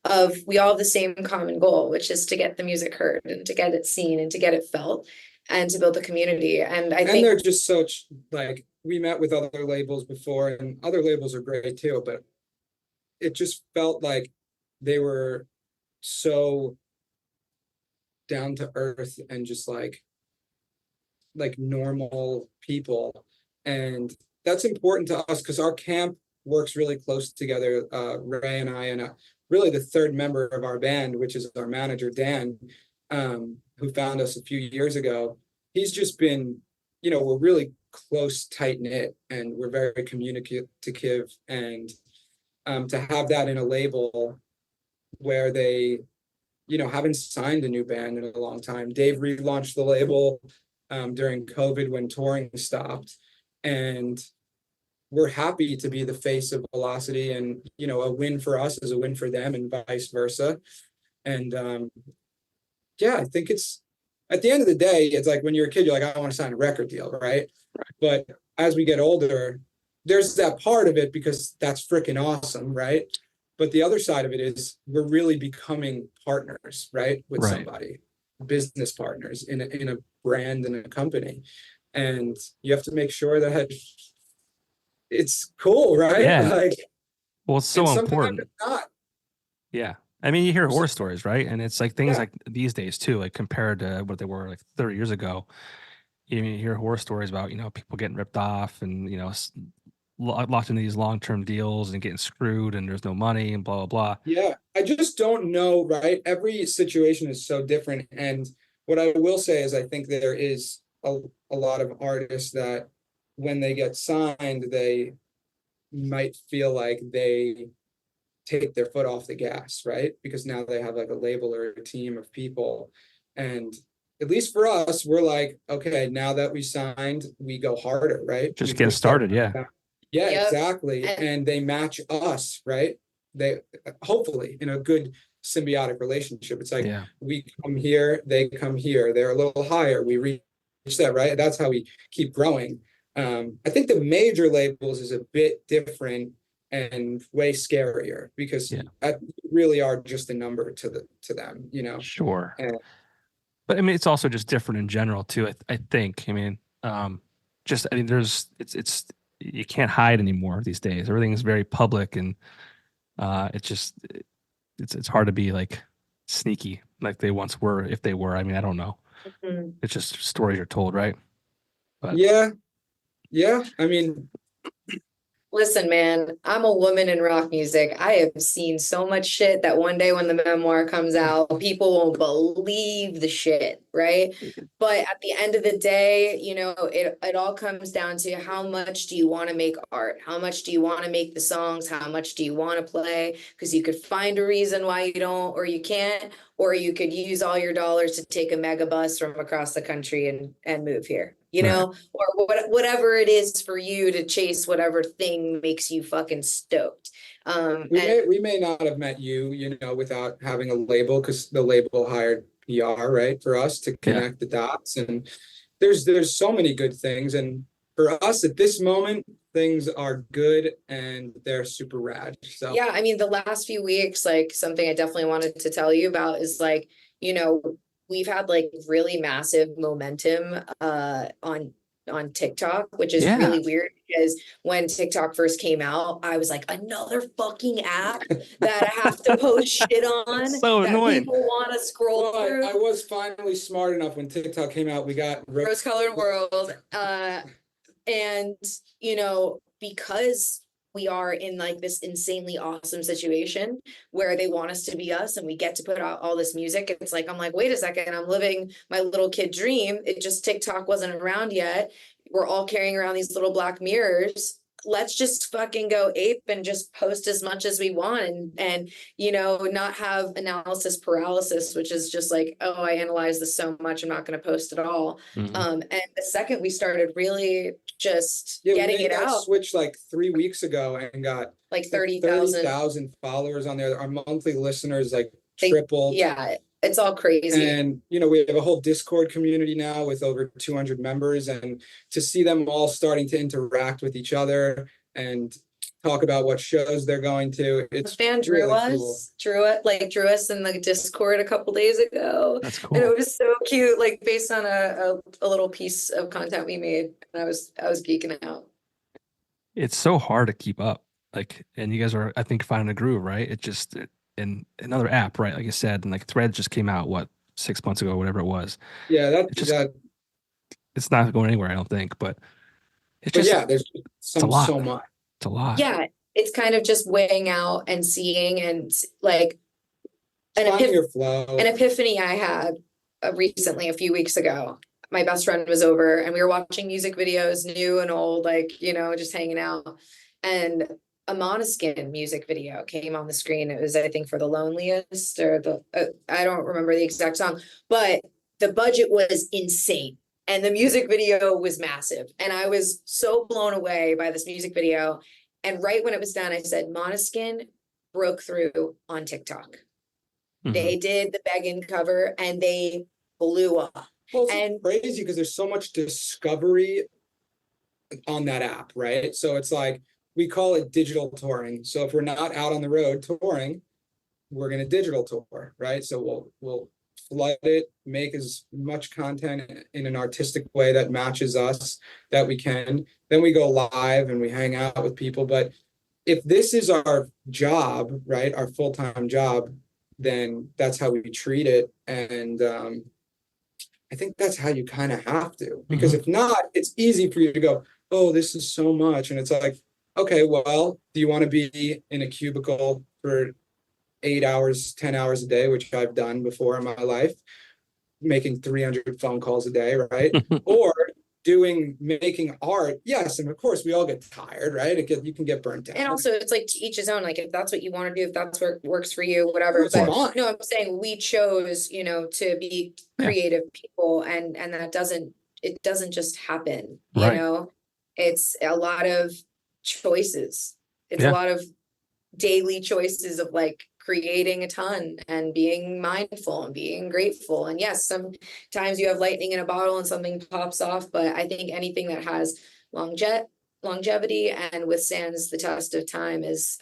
of we all have the same common goal, which is to get the music heard and to get it seen and to get it felt and to build a community. And I think they're just such, like, we met with other labels before, and other labels are great too, but it just felt like they were so down to earth and just like normal people. And that's important to us because our camp works really close together. Ray and I, and really the third member of our band, which is our manager, Dan, who found us a few years ago. He's just been, we're really close, tight knit, and we're very communicative. And to have that in a label where they, haven't signed a new band in a long time. Dave relaunched the label during COVID when touring stopped. And we're happy to be the face of Velocity, and a win for us is a win for them, and vice versa. And yeah, I think it's, at the end of the day, it's like when you're a kid, you're like, I want to sign a record deal, right? But as we get older, there's that part of it because that's freaking awesome, right? But the other side of it is we're really becoming partners, right, with somebody, business partners in a brand and a company, and you have to make sure that it's cool, right? Yeah. Like, well, it's so important. It's not. Yeah. I mean, you hear horror stories, right? And it's like things like these days too, like compared to what they were like 30 years ago. You hear horror stories about, people getting ripped off and, locked into these long-term deals and getting screwed and there's no money and blah, blah, blah. Yeah. I just don't know, right? Every situation is so different. And what I will say is I think there is a lot of artists that when they get signed, they might feel like they take their foot off the gas, right? Because now they have like a label or a team of people. And at least for us, we're like, okay, now that we signed, we go harder, right? Just We get push that started. Yeah. back. Yeah, Yep. exactly. And- And they match us, right? They hopefully in a good symbiotic relationship. It's like Yeah. we come here, they come here, they're a little higher, we reach that, right? That's how we keep growing. I think the major labels is a bit different and way scarier because Yeah. you really are just a number to them, you know. Sure. And But I mean, it's also just different in general too. I think. I mean, it's you can't hide anymore these days. Everything's very public, and it's hard to be like sneaky like they once were, if they were. I mean, I don't know. Mhm. It's just stories are told, right? But yeah, I mean, Listen, man, I'm a woman in rock music. I have seen so much shit that one day when the memoir comes out, people won't believe the shit, right? But at the end of the day, you know, it all comes down to how much do you want to make art? How much do you want to make the songs? How much do you want to play? Because you could find a reason why you don't or you can't, or you could use all your dollars to take a mega bus from across the country and move here, you know, or whatever it is for you to chase whatever thing makes you fucking stoked. we may not have met you, you know, without having a label because the label hired PR, right, for us to connect the dots. And there's so many good things. And for us at this moment, things are good and they're super rad. So yeah, I mean, the last few weeks, like something I definitely wanted to tell you about is like, you know, we've had like really massive momentum on TikTok, which is really weird because when TikTok first came out, I was like, another fucking app that I have to post shit on so that annoying. people want to scroll well, through. I was finally smart enough when TikTok came out. We got Rose-colored world. And you know, because we are in like this insanely awesome situation where they want us to be us and we get to put out all this music. It's like, I'm like, wait a second, I'm living my little kid dream. It just TikTok wasn't around yet. We're all carrying around these little black mirrors. Let's just fucking go ape and just post as much as we want and you know, not have analysis paralysis, which is just like, oh, I analyze this so much, I'm not going to post at all. And the second we started really just getting it out, switched like 3 weeks ago and got like 30,000 followers on there. Our monthly listeners like They- tripled. yeah, it's all crazy. And you know, we have a whole Discord community now with over 200 members, and to see them all starting to interact with each other and talk about what shows they're going to, A it's fan drew really us, cool. drew us in the Discord a couple days ago. That's cool. And it was so cute, like based on a little piece of content we made. And I was geeking out. It's so hard to keep up. Like, and you guys are, I think, finding a groove, right? And another app, right? Like I said, and like Threads just came out, what, 6 months ago, whatever it was. Yeah, It's not going anywhere, I don't think, but there's a lot. so much. It's a lot. Yeah, it's kind of just weighing out and seeing and like Finding your flow. an epiphany I had recently, a few weeks ago. My best friend was over and we were watching music videos, new and old, like, you know, just hanging out. And a Måneskin music video came on the screen. It was, I think, for The Loneliest or I don't remember the exact song, but the budget was insane. And the music video was massive. And I was so blown away by this music video. And right when it was done, I said, Måneskin broke through on TikTok. They did the Beggin cover and they blew up. Well, it's crazy because there's so much discovery on that app, right? So it's like, we call it digital touring. So if we're not out on the road touring, we're going to digital tour, right? So we'll flood it, make as much content in an artistic way that matches us that we can. Then we go live and we hang out with people. But if this is our job, right, our full-time job, then that's how we treat it. And I think that's how you kind of have to, because if not, it's easy for you to go, oh, this is so much. And it's like, okay, well, do you want to be in a cubicle for 8 hours, 10 hours a day, which I've done before in my life, making 300 phone calls a day, right? Or making art, yes, and of course we all get tired, right? You can get burnt out. And also it's like to each his own, like if that's what you want to do, if that's what works for you, whatever. It's But fine. no, I'm saying we chose, to be Yeah. creative people, and that it doesn't just happen, Right. It's a lot of choices. It's Yeah. a lot of daily choices of like creating a ton and being mindful and being grateful. And yes, sometimes you have lightning in a bottle and something pops off, but I think anything that has longevity and withstands the test of time is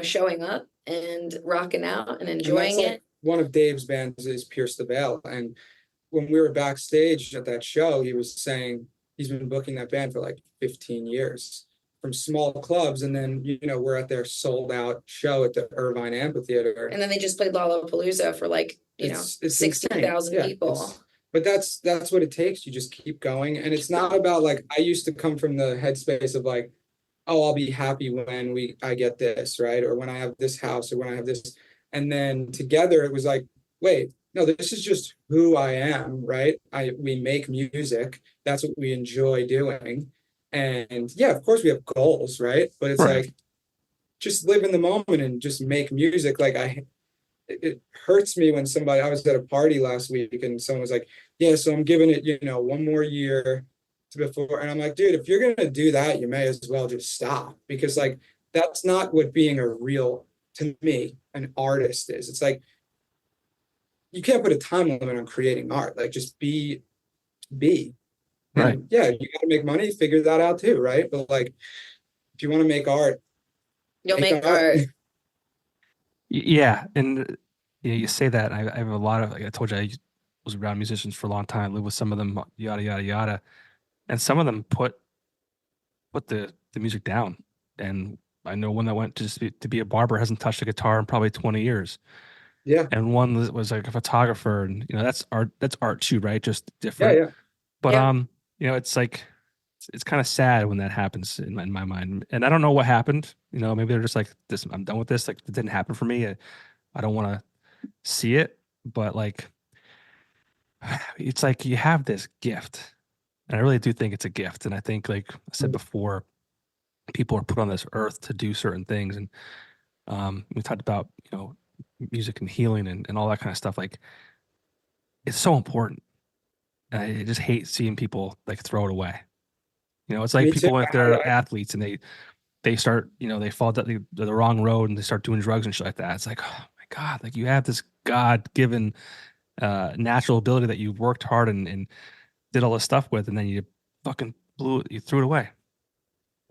showing up and rocking out and enjoying it. One of Dave's bands is Pierce the Veil, and when we were backstage at that show, he was saying he's been booking that band for like 15 years from small clubs, and then we're at their sold out show at the Irvine Amphitheater, and then they just played Lollapalooza for like it's 60,000 people. But that's what it takes. You just keep going, and it's not about like, I used to come from the headspace of like, oh, I'll be happy when I get this, right, or when I have this house, or when I have this, and then together it was like, wait, no, this is just who I am, right? We make music, that's what we enjoy doing. And yeah, of course we have goals, right? But it's Right. like, just live in the moment and just make music. Like it hurts me when I was at a party last week and someone was like, yeah, so I'm giving it, one more year to before. And I'm like, dude, if you're going to do that, you may as well just stop, because like, that's not what being to me, an artist is. It's like, you can't put a time limit on creating art. Like, just be. Right. And yeah, you got to make money, figure that out too, right? But like, if you want to make art, You'll make art. Yeah, and you say that. I have a lot of, like I told you, I was around musicians for a long time, lived with some of them, yada yada yada, and some of them put the music down. And I know one that went to be a barber hasn't touched a guitar in probably 20 years. Yeah. And one that was like a photographer, and that's art too, right? Just different. Yeah. But Yeah. it's like it's kind of sad when that happens in my mind. And I don't know what happened. Maybe they're just like, this, I'm done with this. Like, it didn't happen for me. I don't want to see it. But like, it's like you have this gift. And I really do think it's a gift. And I think, like I said before, people are put on this earth to do certain things. And we talked about, music and healing and all that kind of stuff. Like, it's so important. And I just hate seeing people like throw it away. It's like Me people too. if they're athletes and they start, they fall down the wrong road and they start doing drugs and shit like that. It's like, oh my God, like you have this God-given natural ability that you worked hard and did all this stuff with, and then you fucking you threw it away.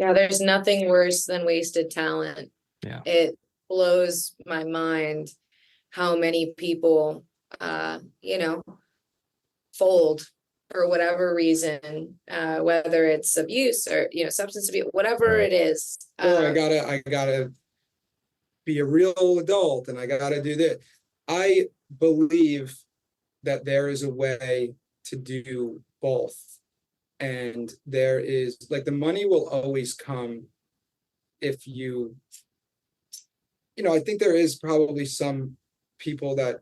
Yeah, there's nothing worse than wasted talent. Yeah. It blows my mind how many people fold for whatever reason, whether it's abuse or substance abuse, whatever it is. Or I gotta be a real adult and I gotta do this. I believe that there is a way to do both. And there is, like, the money will always come if I think there is probably some people that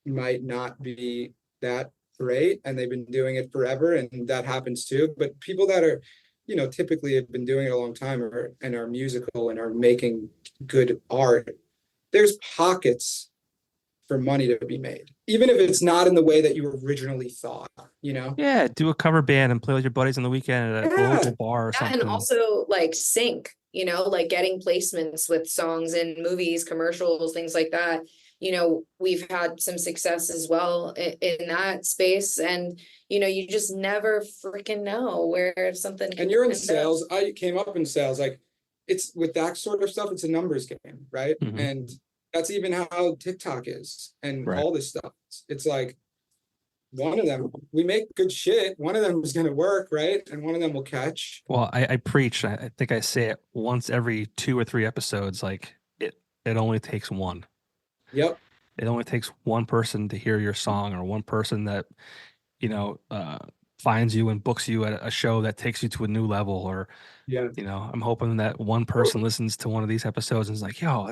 might not be that great and they've been doing it forever, and that happens too. But people that are, typically have been doing it a long time and are musical and are making good art, there's pockets for money to be made, even if it's not in the way that you originally thought, Yeah, do a cover band and play with your buddies on the weekend at a local bar or something. And also like sync, like getting placements with songs in movies, commercials, things like that. We've had some success as well in that space, and you just never freaking know where something and you're in end up. sales. I came up in sales. Like, it's with that sort of stuff, it's a numbers game, right? Mhm. And that's even how TikTok is and Right. all this stuff. It's like, one of them, we make good shit, one of them is going to work, right? And one of them will catch. Well, I preach, I think I say it once every 2 or 3 episodes, like it only takes one. Yep. It only takes one person to hear your song, or one person that, finds you and books you at a show that takes you to a new level. Or, Yeah. I'm hoping that one person listens to one of these episodes and is like, yo,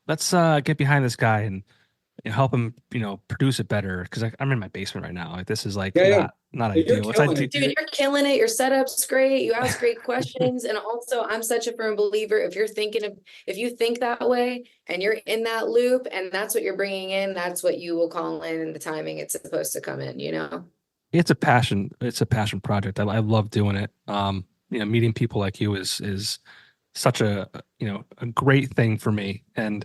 let's get behind this guy. And help him, produce it better. Because I'm in my basement right now. Like this is like Yeah. not You're ideal. It's killing like, it, Dude, you're killing it. Your setup's great. You ask great questions. And also, I'm such a firm believer. If you think that way and you're in that loop and that's what you're bringing in, that's what you will call in and the timing it's supposed to come in, it's a passion. It's a passion project. I love doing it. Meeting people like you is such a great thing for me. And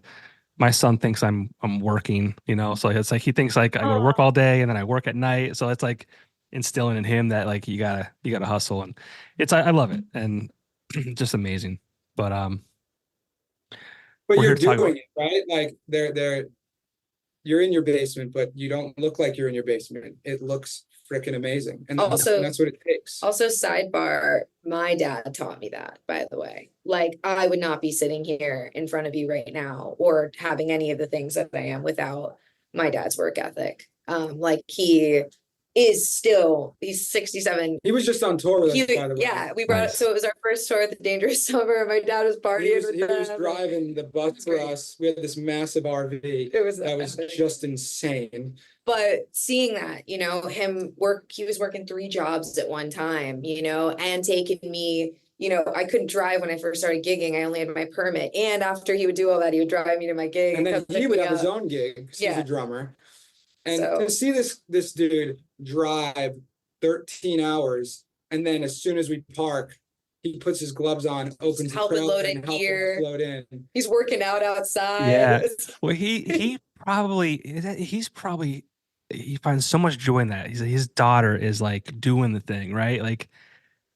my son thinks I'm working, so it's like he thinks like I go to work all day and then I work at night. So it's like instilling in him that like you gotta hustle, and I love it, and just amazing. But But we're you're here to talk about doing it, right? Like you're in your basement, but you don't look like you're in your basement. It looks freaking amazing. And Also- that's what it takes. Also, sidebar, my dad taught me that, by the way. Like, I would not be sitting here in front of you right now or having any of the things that I am without my dad's work ethic. Like he's 67. He was just on tour with us, by the way. Yeah, we brought Nice. so it was our first tour at the Dangerous Summer. My dad was partying with He was them. driving the bus for us. We had this massive RV. It was That was epic. just insane. But seeing that, him work, he was working 3 jobs at one time, and taking me, I couldn't drive when I first started gigging. I only had my permit. And after he would do all that, he would drive me to my gig. And then come he pick would me have his up. own gig 'cause he's Yeah. a drummer. And So- to see this dude drive 13 hours, and then as soon as we park, he puts his gloves on, opens the Helping trailer load and in helps us gear. load in. He's working out outside. Yeah. Well, he he finds so much joy in that. His daughter is like doing the thing, right? Like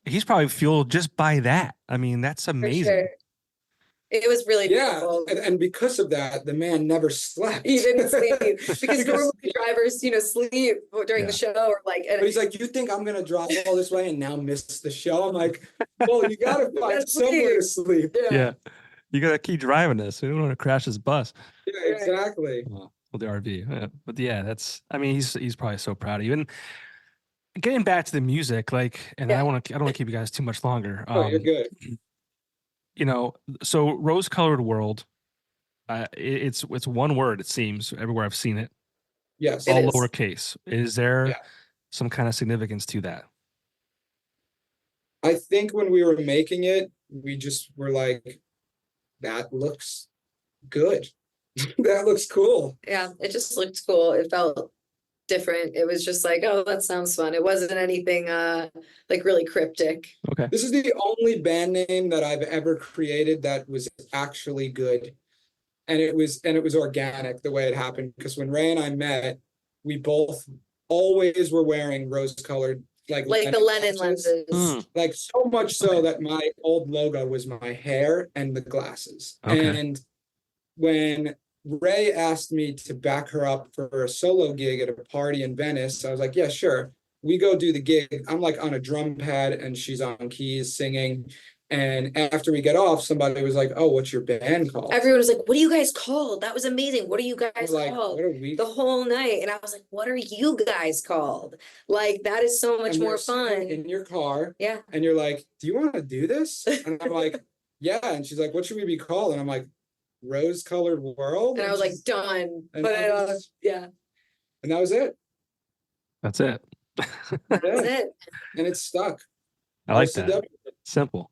he's probably fueled just by that. I mean, that's For amazing. sure. It was really Yeah, beautiful. and because of that, the man never slept. He didn't sleep because normally drivers, sleep during Yeah. the show or like. But he's like, you think I'm gonna drive all this way and now miss the show? I'm like, well, you gotta find That's somewhere to sleep. Yeah. You gotta keep driving this. We don't want to crash his bus. Yeah, exactly. Well, the RV. Yeah. But yeah, he's probably so proud of you. And getting back to the music, like, and I Yeah. don't want to keep you guys too much longer. Oh, you're good. So rose-colored world, it's one word, it seems, everywhere I've seen it, Yes. It all is. lowercase. Is there Yeah. some kind of significance to that? I think when we were making it, we just were like, that looks good. That looks cool. Yeah, it just looked cool. It felt different. It was just like, oh, that sounds fun. It wasn't anything like really cryptic. Okay. This is the only band name that I've ever created that was actually good. And it was organic the way it happened. Because when Ray and I met, we both always were wearing rose-colored Like the Lennon lenses. Mm, Like so much so Okay. that my old logo was my hair and the glasses. Okay. And when Ray asked me to back her up for a solo gig at a party in Venice, I was like, yeah, sure. We go do the gig. I'm like on a drum pad and she's on keys singing. And after we get off, somebody was like, oh, what's your band called? Everyone was like, what are you guys called? That was amazing. What are you We're guys like, called? what are we? The whole night. And I was like, what are you guys called? Like, that is so much And more you're sitting fun. in your car Yeah. and you're like, do you want to do this? And I'm like, yeah. And she's like, what should we be called? And I'm like, Rose-Colored World. And I was like, she's- done. and But that was- yeah, and that was it. That's it. that's Yeah. it. And it's stuck. I like that. RCW. Simple.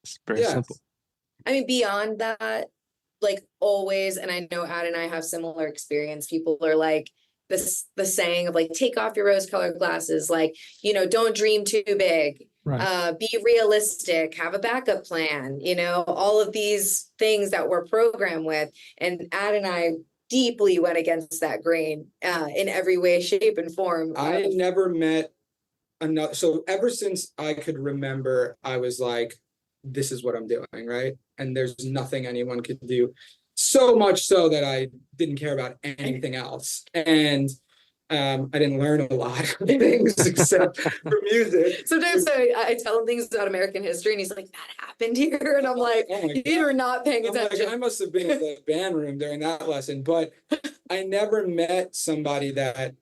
It's very Yes. simple. I mean, beyond that, like always, and I know Ad and I have similar experience. People are like the saying of like, take off your rose-colored glasses, like, don't dream too big. Right. Be realistic, have a backup plan, all of these things that we're programmed with. And Ad and I deeply went against that grain in every way, shape, and form. I never met another. So ever since I could remember, I was like, this is what I'm doing, right? And there's nothing anyone could do. So much so that I didn't care about anything else. And I didn't learn a lot of things except for music. Sometimes I tell him things about American history, and he's like, "That happened here," and I'm like, Oh my "You are not paying I'm like, attention." I must have been in the band room during that lesson, but I never met somebody that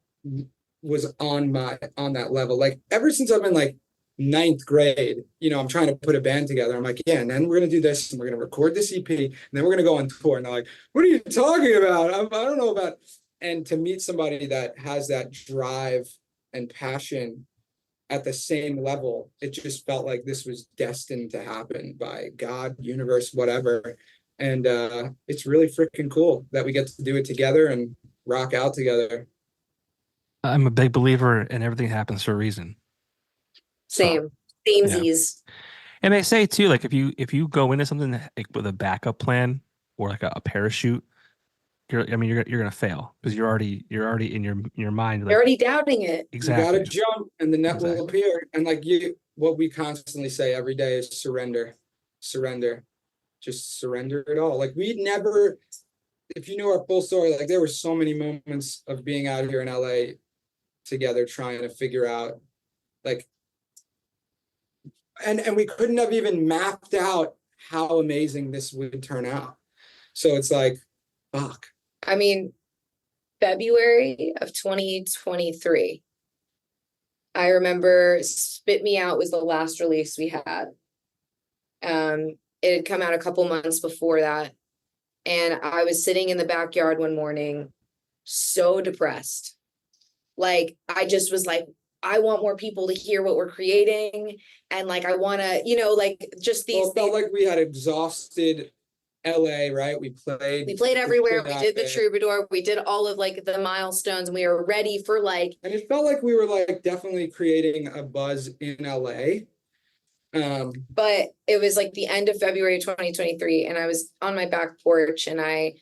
was on that level. Like ever since I've been like ninth grade. I'm trying to put a band together. I'm like, yeah, and then we're gonna do this, and we're gonna record this EP, and then we're gonna go on tour. And they're like, what are you talking about? I don't know about. And to meet somebody that has that drive and passion at the same level, it just felt like this was destined to happen by God, universe, whatever. And it's really freaking cool that we get to do it together and rock out together. I'm a big believer in everything happens for a reason. Same. Yeah. Samesies. And they say too, like if you go into something like with a backup plan or like a parachute, you're gonna fail because you're already in your mind. Like, You're already doubting it. exactly. You gotta jump and the net Exactly. will appear. And like what we constantly say every day is surrender. Surrender. Just surrender it all. Like we'd never, if you knew our full story, like there were so many moments of being out here in LA together trying to figure out like, and we couldn't have even mapped out how amazing this would turn out. So it's like, fuck. I mean, February of 2023. I remember Spit Me Out was the last release we had. It had come out a couple months before that. And I was sitting in the backyard one morning, so depressed. Like, I just was like, I want more people to hear what we're creating. And like, I want to, like just these. Well, it felt like we had exhausted LA, right? We played everywhere. We did the Troubadour. We did all of like the milestones, and we were ready for like. And it felt like we were like definitely creating a buzz in LA. But it was like the end of February 2023, and I was on my back porch, and I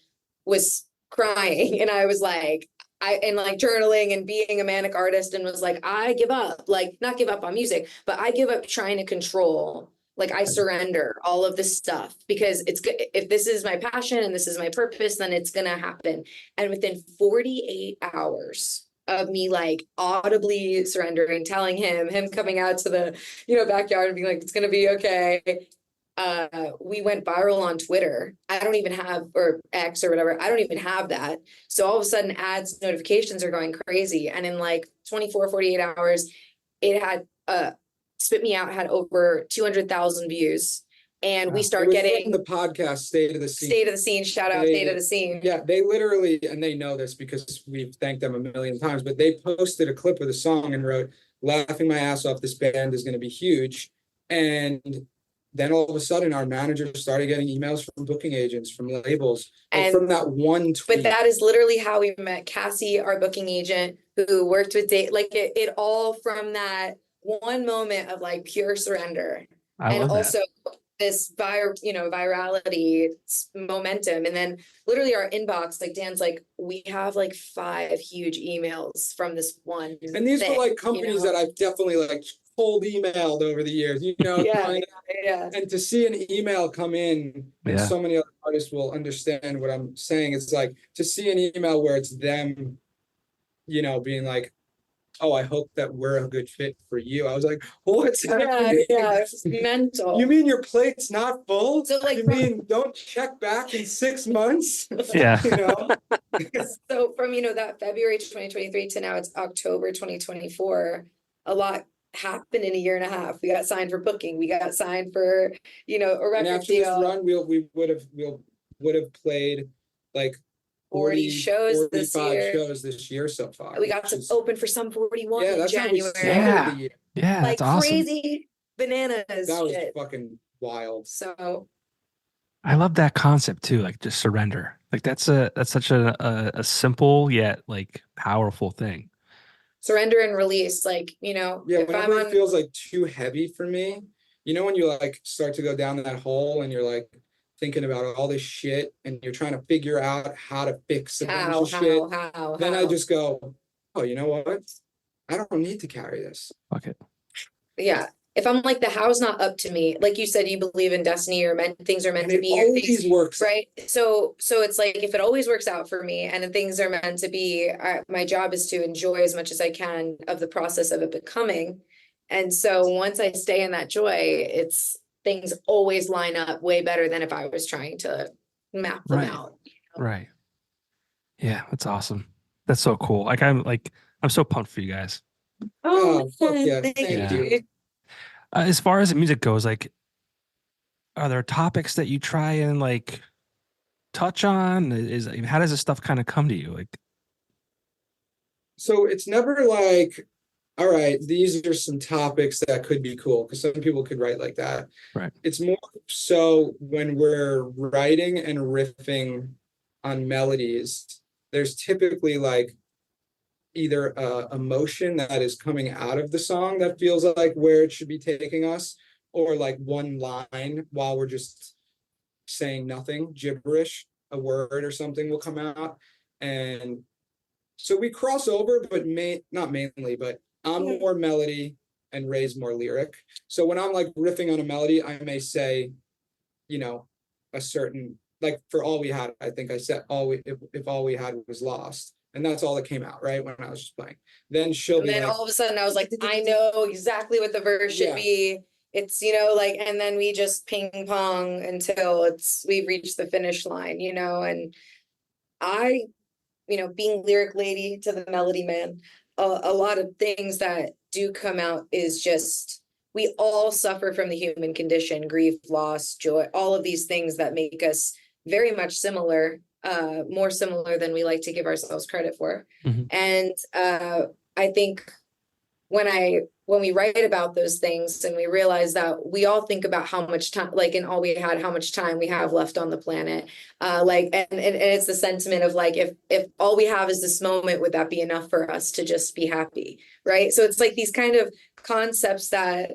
was crying, and I was like, like journaling and being a manic artist, and was like, I give up, like not give up on music, but I give up trying to control. Like I surrender all of this stuff because it's good. If this is my passion and this is my purpose, then it's gonna happen. And within 48 hours of me like audibly surrendering, telling him coming out to the backyard and being like, it's gonna be okay. We went viral on Twitter. I don't even have, or X or whatever, I don't even have that. So all of a sudden ads notifications are going crazy. And in like 48 hours, it had Spit Me Out had over 200,000 views. And we start getting the podcast State of the Scene. Shout out State of the Scene. Yeah, they literally, and they know this because we've thanked them a million times, but they posted a clip of the song and wrote, laughing my ass off, this band is going to be huge. And then all of a sudden our manager started getting emails from booking agents, from labels, and from that one tweet. But that is literally how we met Cassie, our booking agent, who worked with like it all from that one moment of like pure surrender. And also this virality, momentum. And then literally our inbox, like Dan's like, we have like 5 huge emails from this one. And these were like companies that I've definitely like cold emailed over the years, Yeah. And to see an email come in, and so many other artists will understand what I'm saying. It's like to see an email where it's them, being like, oh, I hope that we're a good fit for you. I was like, what's happening? Yeah, it's mental. You mean your plate's not full? So like, you mean don't check back in 6 months? Yeah. So from, that February 2023 to now it's October 2024, a lot happened in a year and a half. We got signed for booking. We got signed for, a record and after deal. This run, we would have played like 40 shows this year. shows this year so far. We got to open for Sum 41 in that's January. How we yeah, like that's awesome. Crazy bananas. That was fucking wild. So I love that concept too, like just surrender. Like that's such a simple yet like powerful thing. Surrender and release, like, Yeah, whenever it feels like too heavy for me, when you like start to go down that hole and you're like thinking about all this shit and you're trying to figure out how to fix a bunch of shit. Then I just go, oh, you know what? I don't need to carry this. Fuck it. Yeah. If I'm like, the how's not up to me, like you said, you believe in destiny or things are meant to be. It always works. Right. So it's like, if it always works out for me and things are meant to be, my job is to enjoy as much as I can of the process of it becoming. And so once I stay in that joy, things always line up way better than if I was trying to map them out. Right. Yeah, that's awesome. That's so cool. I'm so pumped for you guys. Oh, fuck yeah. Thank you. As far as the music goes, like, are there topics that you try and like touch on? How does this stuff kind of come to you? Like, So it's never like, all right, these are some topics that could be cool, because some people could write like that. right. It's more so when we're writing and riffing on melodies, there's typically like either a emotion that is coming out of the song that feels like where it should be taking us, or like one line while we're just saying nothing, gibberish, a word or something will come out. And so we cross over, but not mainly, but I'm more melody and Ray's more lyric. So when I'm like riffing on a melody, I may say, you know, a certain, like for All We Had, I think I said if all we had was lost. And that's all that came out, right? When I was just playing. Then she'll And be then like, all of a sudden I was like, I know exactly what the verse should Yeah. be. It's, like, and then we just ping pong until we've reached the finish line, and I, being lyric lady to the melody man, a lot of things that do come out is just, we all suffer from the human condition, grief, loss, joy, all of these things that make us very much similar, more similar than we like to give ourselves credit for. Mhm. And I think when we write about those things and we realize that we all think about how much time, like in All We Had, how much time we have left on the planet, and it's the sentiment of like, if all we have is this moment, would that be enough for us to just be happy, right? So it's like these kind of concepts that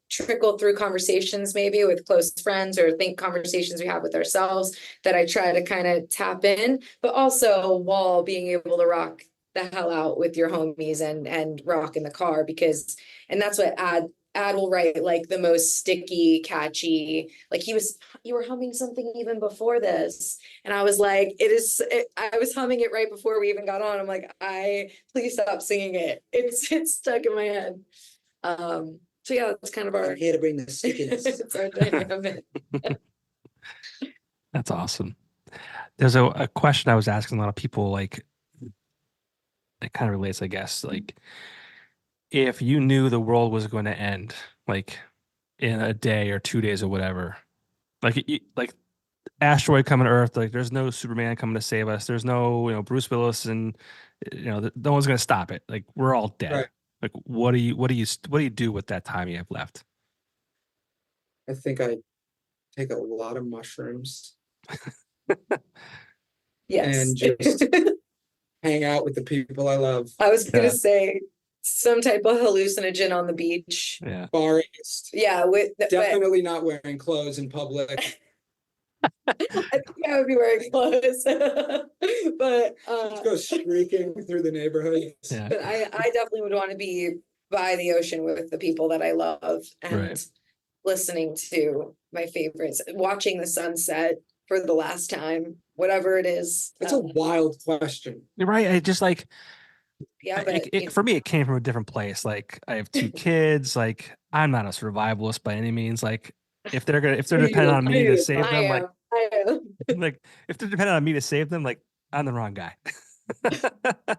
trickle through conversations, maybe with close friends, or think conversations we have with ourselves, that I try to kind of tap in, but also while being able to rock the hell out with your homies and rock in the car, because, and that's what Ad will write, like the most sticky, catchy, like you were humming something even before this. And I was like, I was humming it right before we even got on. I'm like, please stop singing it. It's stuck in my head. So yeah, that's kind of I'm here to bring the stickiness. it's our dynamic. That's awesome. There's a question I was asking a lot of people, like, it kind of relates, I guess. Like, if you knew the world was going to end, like in a day or 2 days or whatever, like asteroid coming to Earth, like there's no Superman coming to save us. There's no, Bruce Willis, and no one's going to stop it. Like, we're all dead. Right. Like, what do you do with that time you have left? I think I take a lot of mushrooms Yes. and just hang out with the people I love. I was gonna Yeah. say some type of hallucinogen on the beach. Yeah. Forest. Yeah, but Definitely not wearing clothes in public. I think I would be wearing clothes. But Just go streaking through the neighborhood. Yeah. but I definitely would want to be by the ocean with the people that I love, and Right. listening to my favorites, watching the sunset for the last time, whatever it is. It's a wild question. You're right. I just like, Yeah, but for me, it came from a different place. Like, I have 2 kids. Like, I'm not a survivalist by any means. Like, if they're dependent on me to save them, like, I am. like if they're dependent on me to save them, like, I'm the wrong guy. You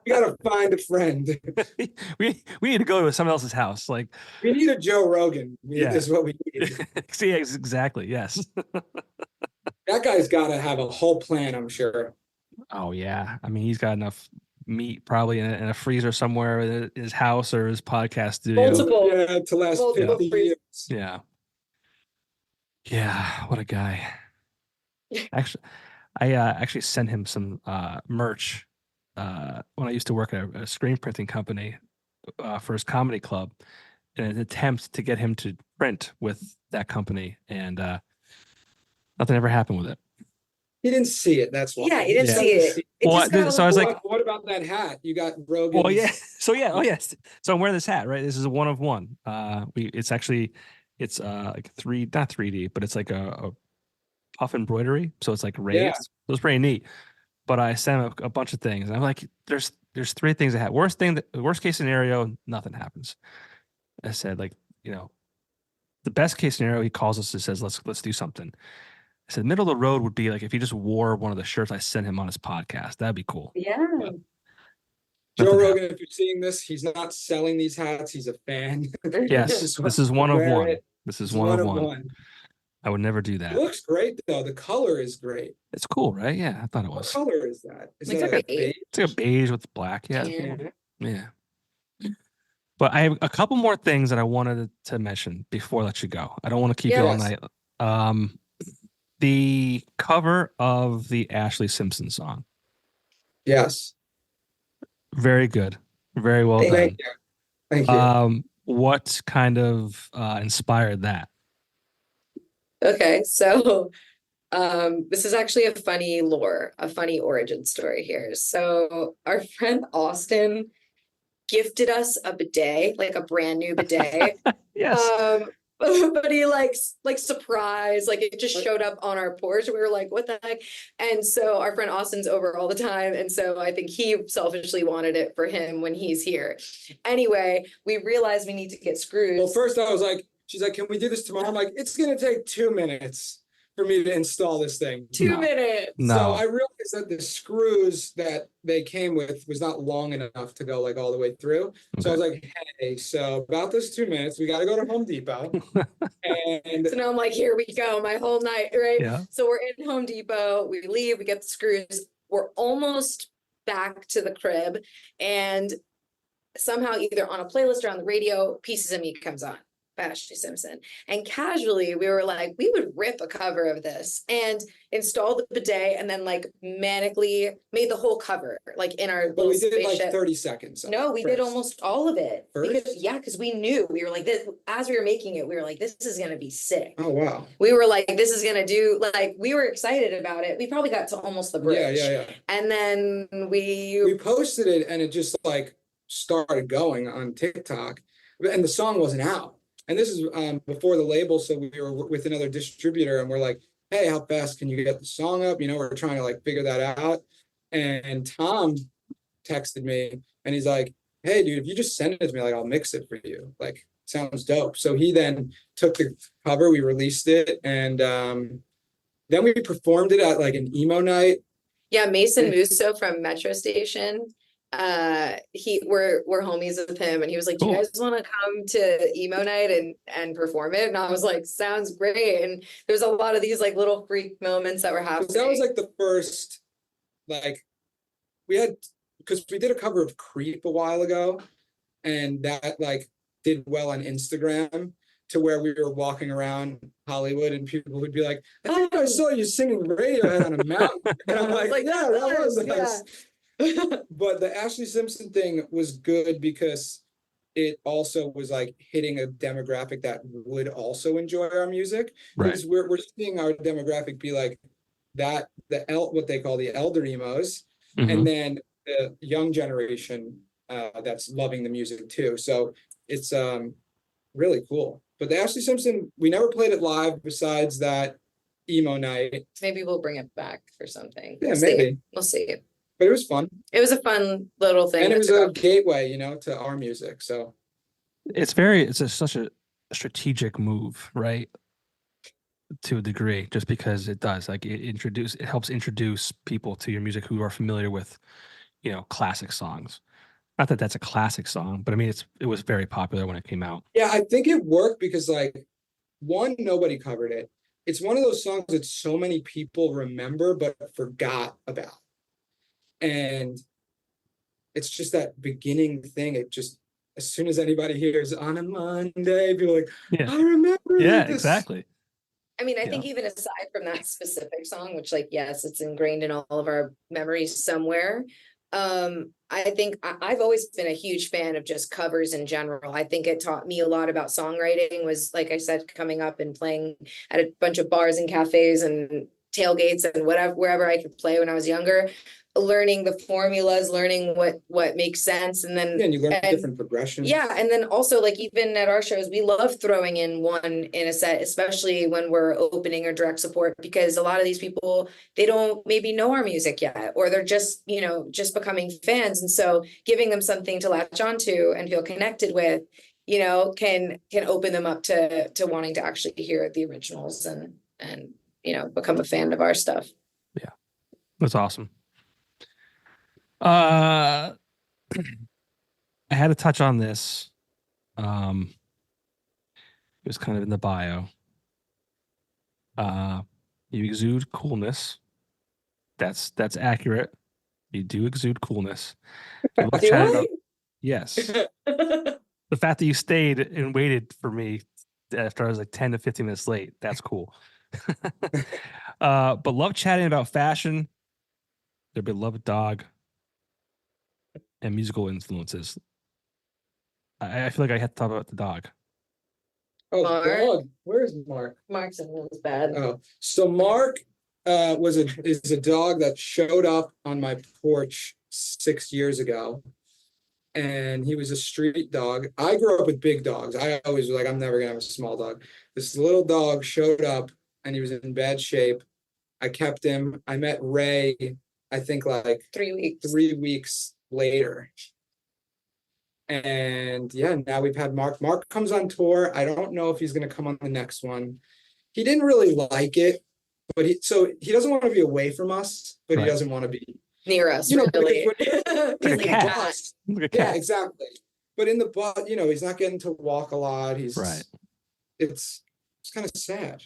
gotta find a friend. we need to go to someone else's house. Like, We need a Joe Rogan. Yeah. Is what we need. see, exactly. Yes. That guy's gotta have a whole plan, I'm sure. Oh yeah. I mean, he's got enough meat probably in a freezer somewhere in his house or his podcast studio. Multiple. Yeah, to last Multiple 50 freezers. years. Yeah. Yeah. What a guy. Actually, I actually sent him some merch when I used to work at a screen printing company for his comedy club, in an attempt to get him to print with that company, and nothing ever happened with it. He didn't see it, that's why. Yeah, he didn't Yeah. see it. It Well, just got so I was like, What about that hat? You got Rogan. well, yeah. So yeah, oh yes. So I'm wearing this hat, right? This is a one of one. It's actually, it's like not 3D, but it's like a puff embroidery. So it's like raised. Yeah. So it's pretty neat. But I sent him a bunch of things. And I'm like, there's 3 things that happen. Worst case scenario, nothing happens. I said, like, the best case scenario, he calls us and says, let's do something. I said, middle of the road would be like if he just wore one of the shirts I sent him on his podcast. That'd be cool. Yeah. Joe Nothing Rogan, if you're seeing this, he's not selling these hats. He's a fan. Yes, Just this is one of wear one. it. This is It's one one of of one. one. I would never do It that. looks great though. The color is great. It's cool, right? Yeah, I thought it What was. color is that? Is It's that like a a- beige? It's like a beige with black. Yeah, Yeah. Yeah. yeah. But I have a couple more things that I wanted to mention before I let you go. I don't want to keep you all Yes. night. The cover of the Ashley Simpson song, Yes. very good, very well Thank done. Thank you. Thank you. What kind of inspired that? Okay, so this is actually a funny origin story here. So our friend Austin gifted us a bidet, like a brand new bidet. Yes. But he like surprise, like it just showed up on our porch. And we were like, what the heck? And so our friend Austin's over all the time. And so I think he selfishly wanted it for him when he's here. Anyway, we realized we need to get screws. Well, first I was like, she's like, can we do this tomorrow? I'm like, it's gonna take 2 minutes for me to install this thing. 2 No. minutes. No. So I realized that the screws that they came with was not long enough to go like all the way through. So I was like, hey, so about this 2 minutes, we got to go to Home Depot. And So now I'm like, here we go, my whole night, right? Yeah. So we're in Home Depot, we leave, we get the screws, we're almost back to the crib, and somehow either on a playlist or on the radio, Pieces of Me comes on by Ashley Simpson. And casually we were like, we would rip a cover of this and install the bidet and then like manically made the whole cover like in our but little we did it like spaceship. 30 seconds. No, we did first. almost all of it. First? Because we knew we were like this as we were making it, we were like, this is gonna be sick. Oh wow. We were like, this is gonna do, like, we were excited about it. We probably got to almost the bridge. Yeah. And then We posted it and it just like started going on TikTok, and the song wasn't out. And this is before the label, so we were with another distributor, and we're like, "Hey, how fast can you get the song up?" You know, we're trying to like figure that out. And Tom texted me, and he's like, "Hey, dude, if you just send it to me, like I'll mix it for you. Like, sounds dope." So he then took the cover, we released it, and then we performed it at like an emo night. Yeah, Mason Musso from Metro Station. We're homies with him, and he was like, do you Cool. guys want to come to emo night and perform it? And I was like, sounds great. And there's a lot of these like little freak moments that were happening. That was like the first, like, we had, because we did a cover of Creep a while ago, and that like did well on Instagram, to where we were walking around Hollywood and people would be like, I think I saw you singing Radiohead on a mountain. And I'm like, yeah, that was us. But the Ashley Simpson thing was good because it also was like hitting a demographic that would also enjoy our music. Right. Because we're seeing our demographic be like that, what they call the elder emos, Mhm. and then the young generation that's loving the music too. So it's really cool. But the Ashley Simpson, we never played it live besides that emo night. Maybe we'll bring it back for something. Yeah, We'll see. maybe. We'll see. But it was fun. It was a fun little thing. And it was to a go. gateway, you know, to our music. So Such a strategic move, right? To a degree, just because it does, like, it helps introduce people to your music who are familiar with, you know, classic songs. Not that that's a classic song, but I mean, it was very popular when it came out. yeah, I think it worked because like, one, nobody covered it. It's one of those songs that so many people remember but forgot about. And it's just that beginning thing. It just, as soon as anybody hears on a Monday, people are like, Yeah. I remember Yeah, this. exactly. I mean, I Yeah. think even aside from that specific song, which like, yes, it's ingrained in all of our memories somewhere. I think I've always been a huge fan of just covers in general. I think it taught me a lot about songwriting, was, like I said, coming up and playing at a bunch of bars and cafes and tailgates and wherever I could play when I was younger, learning the formulas, learning what makes sense. And then Yeah, and you learn different progressions. yeah, and then also like even at our shows, we love throwing in one in a set, especially when we're opening or direct support, because a lot of these people, they don't maybe know our music yet, or they're just, you know, just becoming fans. And so giving them something to latch onto and feel connected with, you know, can open them up to wanting to actually hear the originals and you know, become a fan of our stuff. That's awesome. I had to touch on this. It was kind of in the bio. Uh, you exude coolness. That's accurate. You do exude coolness. I love Do chatting I? about yes. The fact that you stayed and waited for me after I was like 10 to 15 minutes late. That's cool. But love chatting about fashion, their beloved dog, and musical influences. I feel like I had to talk about the dog. Oh, Mark. dog. Where's Mark? Mark's was bad. Oh, so Mark is a dog that showed up on my porch 6 years ago. And he was a street dog. I grew up with big dogs. I always was like, I'm never gonna have a small dog. This little dog showed up and he was in bad shape. I kept him. I met Ray, I think like 3 weeks. 3 weeks later. And yeah, now we've had Mark. Mark comes on tour. I don't know if he's gonna come on the next one. He didn't really like it, but he doesn't want to be away from us, but he Right. doesn't want to be Near us, You know, really. like Like a He's cat. "God." Like a yeah, cat. exactly. But in the bus, he's not getting to walk a lot. He's Right. It's kind of sad.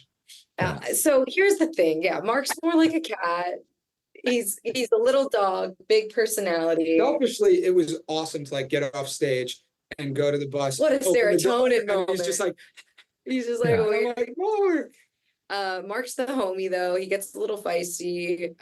So here's the thing. Yeah, Mark's more like a cat. He's a little dog, big personality. Selfishly, it was awesome to like get off stage and go to the bus. What a open the door, serotonin and moment. He's just like, like, Yeah. I'm like, Mark. Mark's the homie though. He gets a little feisty.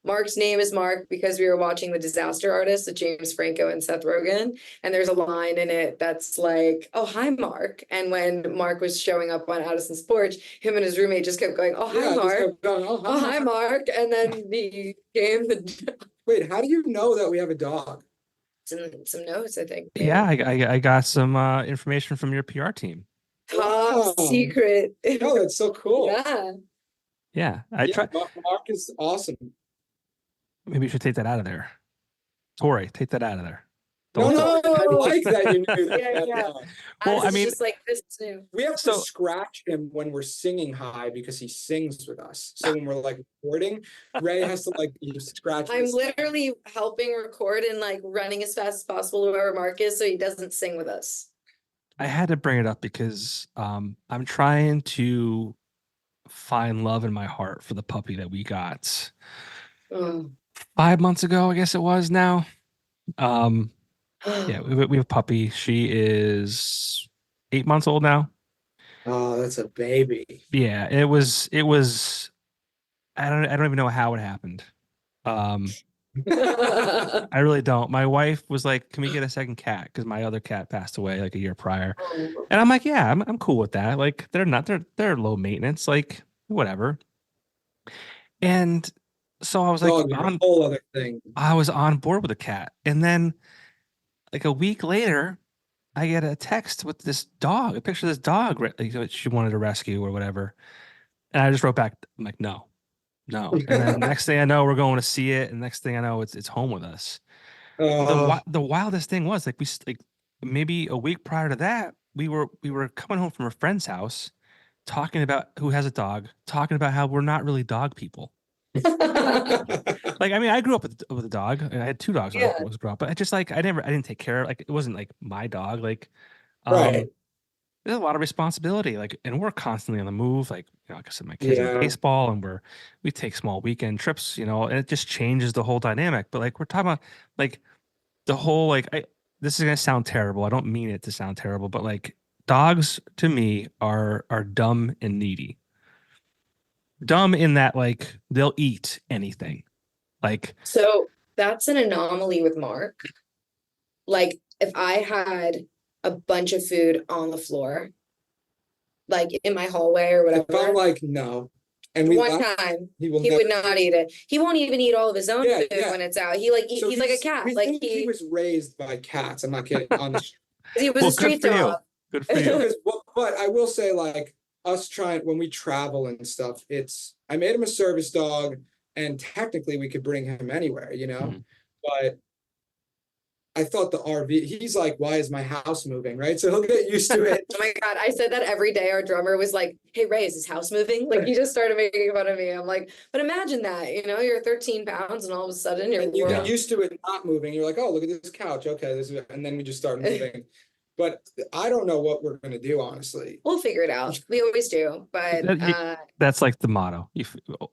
Mark's name is Mark because we were watching The Disaster Artist with James Franco and Seth Rogen, and there's a line in it that's like, "Oh, hi, Mark." And when Mark was showing up on Addison's porch, him and his roommate just kept going, "Oh, hi, Yeah, I just Mark. kept going, oh, Oh, hi, Mark." And then he came Wait, how do you know that we have a dog? some notes, I think. Yeah, I got some information from your PR team. Top Wow. secret. Oh, that's so cool. Yeah. Yeah, I Yeah, try. Mark is awesome. Maybe you should take that out of there. Tori, take that out of there. No, Don't- I like that you knew that. Yeah, yeah. Well, I Addison's mean- just like this too. We have to So- scratch him when we're singing high because he sings with us. So when we're like recording, Ray has to like scratch. I'm his- literally helping record and like running as fast as possible to wherever Mark is so he doesn't sing with us. I had to bring it up because I'm trying to find love in my heart for the puppy that we got Oh. 5 months ago, I guess it was now. Yeah, we have a puppy. She is 8 months old now. Oh, that's a baby. Yeah, it was I don't even know how it happened. I really don't. My wife was like, "Can we get a second cat?" Because my other cat passed away like a year prior. And I'm like, "Yeah, I'm cool with that. Like they're low maintenance, like whatever." And so I was like Dog is a whole other thing. I was on board with a cat. And then like a week later, I get a text with this dog, a picture of this dog like, she wanted to rescue or whatever. And I just wrote back, I'm like, no. And then next thing I know, we're going to see it. And next thing I know, it's home with us. The wildest thing was like like maybe a week prior to that, we were coming home from a friend's house, talking about who has a dog, talking about how we're not really dog people. Like, I mean, I grew up with a dog. I had 2 dogs when I was growing up, but I just like I didn't take care of like it wasn't like my dog. Like, Right. there's a lot of responsibility. Like, and we're constantly on the move. Like, like I said, my kids Yeah. in baseball, and we take small weekend trips. And it just changes the whole dynamic. But like, we're talking about like the whole like this is gonna sound terrible. I don't mean it to sound terrible, but like dogs to me are dumb and needy. Dumb in that like they'll eat anything. Like, So that's an anomaly with Mark. Like if I had a bunch of food on the floor, like in my hallway or If I'm whatever, like, no. And we one laugh, time he will he never would not eat it. He won't even eat all of his own Yeah, food yeah. when it's out. He like So he's like a cat. We Like think he was raised by cats. I'm not kidding. On the he was well, a street good for you. dog. Good for you. Because, but I will say, like us trying when we travel and stuff, I made him a service dog, and technically we could bring him anywhere, Mhm. But I thought the RV, he's like, why is my house moving? Right. So he'll get used to it. Oh my God, I said that every day. Our drummer was like, hey, Ray, is his house moving? Like, he just started making fun of me. I'm like, but imagine that, you're 13 pounds and all of a sudden your And you get world. used to it not moving. You're like, oh, look at this couch. Okay, and then we just start moving. But I don't know what we're gonna do, honestly. We'll figure it out. We always do, but That's like the motto.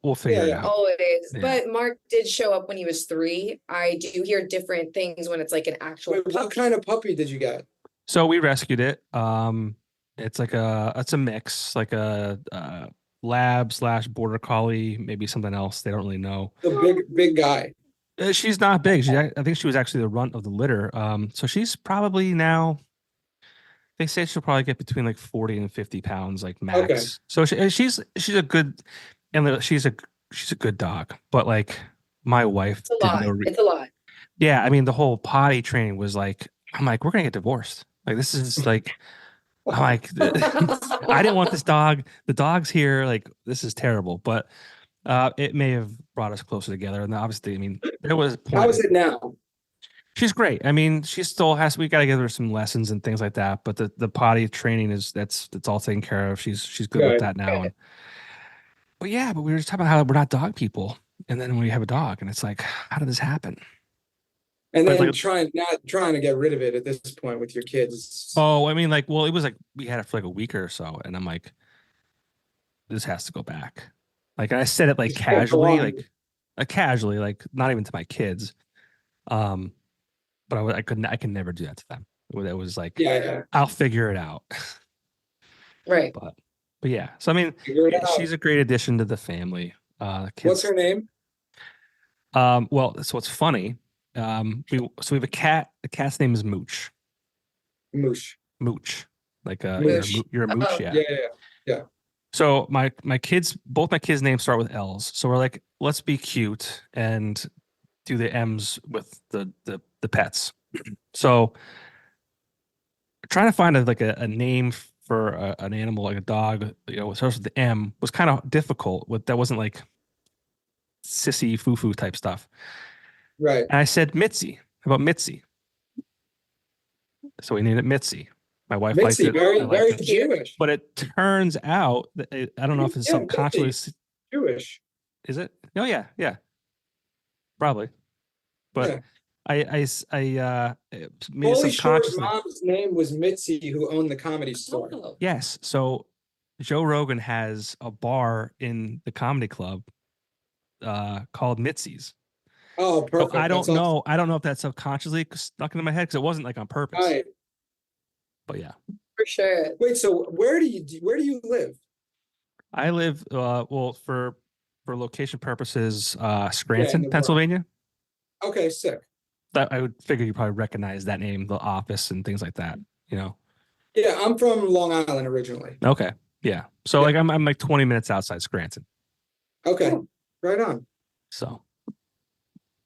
We'll figure it out. always. Yeah. But Mark did show up when he was 3. I do hear different things when it's like an actual Wait, what kind of puppy did you get? So we rescued it. It's like it's a mix, like a lab / border collie, maybe something else. They don't really know. The big guy. She's not big. I think she was actually the runt of the litter. So she's probably now. They say she'll probably get between like 40 and 50 pounds, like max. Okay. So she's a good, and she's a good dog. But like my wife It's a lot. It's a lot. Yeah, I mean the whole potty training was like, I'm like, we're gonna get divorced. Like this is like, I'm like, I didn't want this dog. The dog's here. Like this is terrible. But it may have brought us closer together. And obviously, I mean, there was a point. How is it now? She's great. I mean, she still has. We got to give her some lessons and things like that. But the potty training that's all taken care of. She's good with that now. But we were just talking about how we're not dog people, and then we have a dog, and it's like, how did this happen? And But then like, trying to get rid of it at this point with your kids. oh, I mean, like, well, it was like we had it for like a week or so, and I'm like, this has to go back. Like I said it like casually, like not even to my kids. But I can never do that to them. It was like, Yeah. I'll figure it out. Right. But yeah. So I mean, she's a great addition to the family. Kids. What's her name? Well, so it's funny. We have a cat. The cat's name is Mooch. Mooch. Like Mooch. You're a mooch, Oh. Yeah. So both my kids' names start with L's. So we're like, let's be cute and do the M's with the pets. So trying to find a name for an animal like a dog, starts with the M was kind of difficult. That wasn't like sissy foo type stuff. Right. And I said Mitzi. How about Mitzi? So we named it Mitzi. My wife liked it. Very Jewish. But it turns out that I don't know if it's subconsciously Jewish. Is it? Oh yeah, probably. But I made Holy subconsciously. Short's mom's name was Mitzi, who owned the Comedy Store. Oh. Yes. So Joe Rogan has a bar in the comedy club called Mitzi's. Oh, perfect. So I don't know. I don't know if that's subconsciously stuck into my head because it wasn't like on purpose. Right. But yeah. For sure. Wait, so where do you live? I live well for location purposes, Scranton, Pennsylvania. Okay, sick. I would figure you probably recognize that name, the office and things like that, Yeah, I'm from Long Island originally. Okay. Yeah. So like I'm like 20 minutes outside Scranton. Okay. Right on. So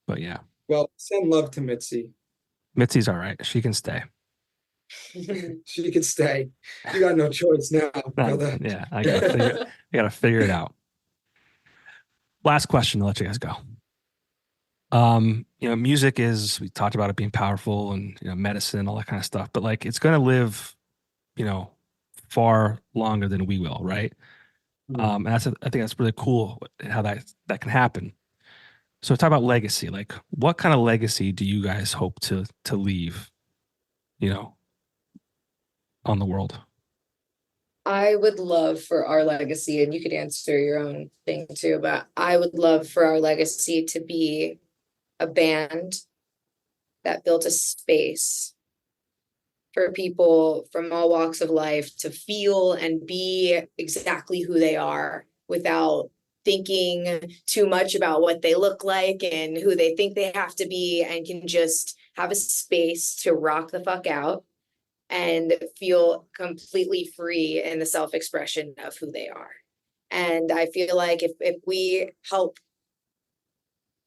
but yeah. Well, send love to Mitzi. Mitzi's all right. She can stay. She can stay. You got no choice now. Yeah, I gotta figure it out. Last question to let you guys go. Music we talked about it being powerful and medicine, all that kind of stuff, but like it's gonna live, far longer than we will, right? And I think that's really cool how that can happen. So talk about legacy. Like what kind of legacy do you guys hope to leave, on the world? I would love for our legacy, and you could answer your own thing too, but I would love for our legacy to be a band that built a space for people from all walks of life to feel and be exactly who they are without thinking too much about what they look like and who they think they have to be, and can just have a space to rock the fuck out and feel completely free in the self-expression of who they are. And I feel like if we help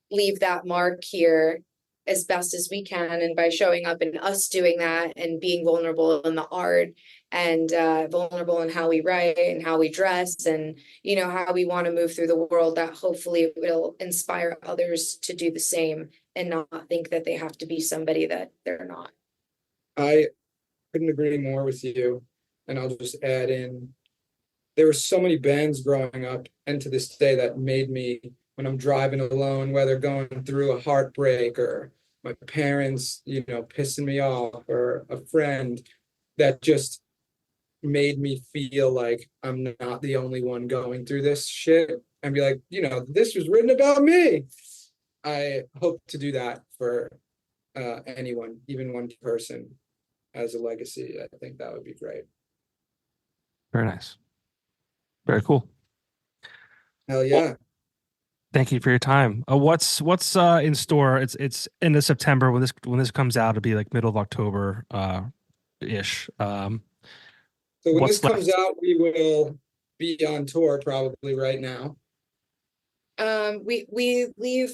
leave that mark here as best as we can, and by showing up and us doing that and being vulnerable in the art and vulnerable in how we write and how we dress and how we want to move through the world, that hopefully will inspire others to do the same and not think that they have to be somebody that they're not. I couldn't agree more with you. And I'll just add in, there were so many bands growing up and to this day that made me, when I'm driving alone, whether going through a heartbreak or my parents, pissing me off, or a friend, that just made me feel like I'm not the only one going through this shit, and be like, this was written about me. I hope to do that for anyone, even one person, as a legacy. I think that would be great. Very nice. Very cool. Hell yeah. Well, thank you for your time. What's in store? It's end of September when this comes out. It'll be like middle of October ish. So when what's this comes left? out, we will be on tour probably right now. We leave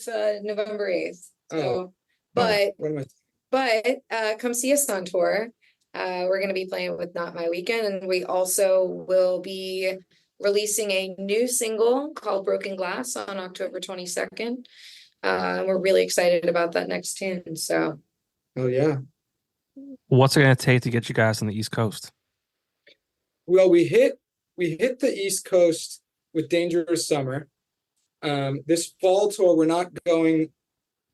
November 8th. So, Oh, but what am I? come see us on tour. We're going to be playing with Not My Weekend, and we also will be releasing a new single called Broken Glass on October 22nd. We're really excited about that next tune. So, Oh yeah. What's it going to take to get you guys on the East Coast? Well, we hit the East Coast with Dangerous Summer. This fall tour, we're not going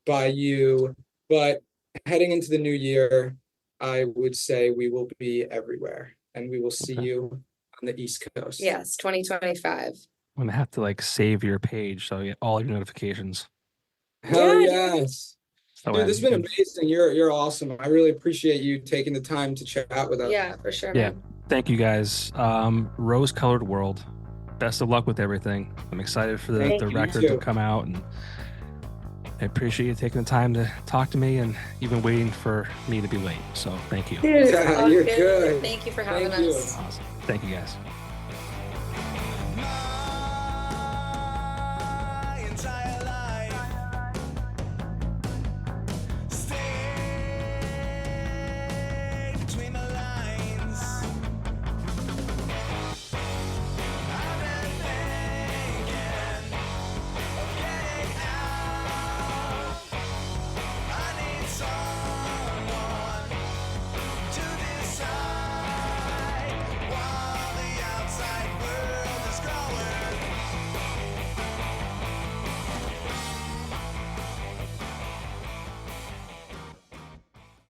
by you, but heading into the new year, I would say we will be everywhere, and we will see you on the East Coast. yes, 2025. I'm gonna have to like save your page so I get all your notifications. Hell Yeah. yes. So Dude, this has been amazing. You're awesome. I really appreciate you taking the time to chat with us. Yeah, for sure, Yeah. man. Thank you guys. Rose-Colored World. Best of luck with everything. I'm excited for Thank the you, record too. to come out, and I appreciate you taking the time to talk to me and even waiting for me to be late. So thank you. Dude, it's Yeah, all you're good. Thank you for having Thank you. us. Awesome. Thank you guys.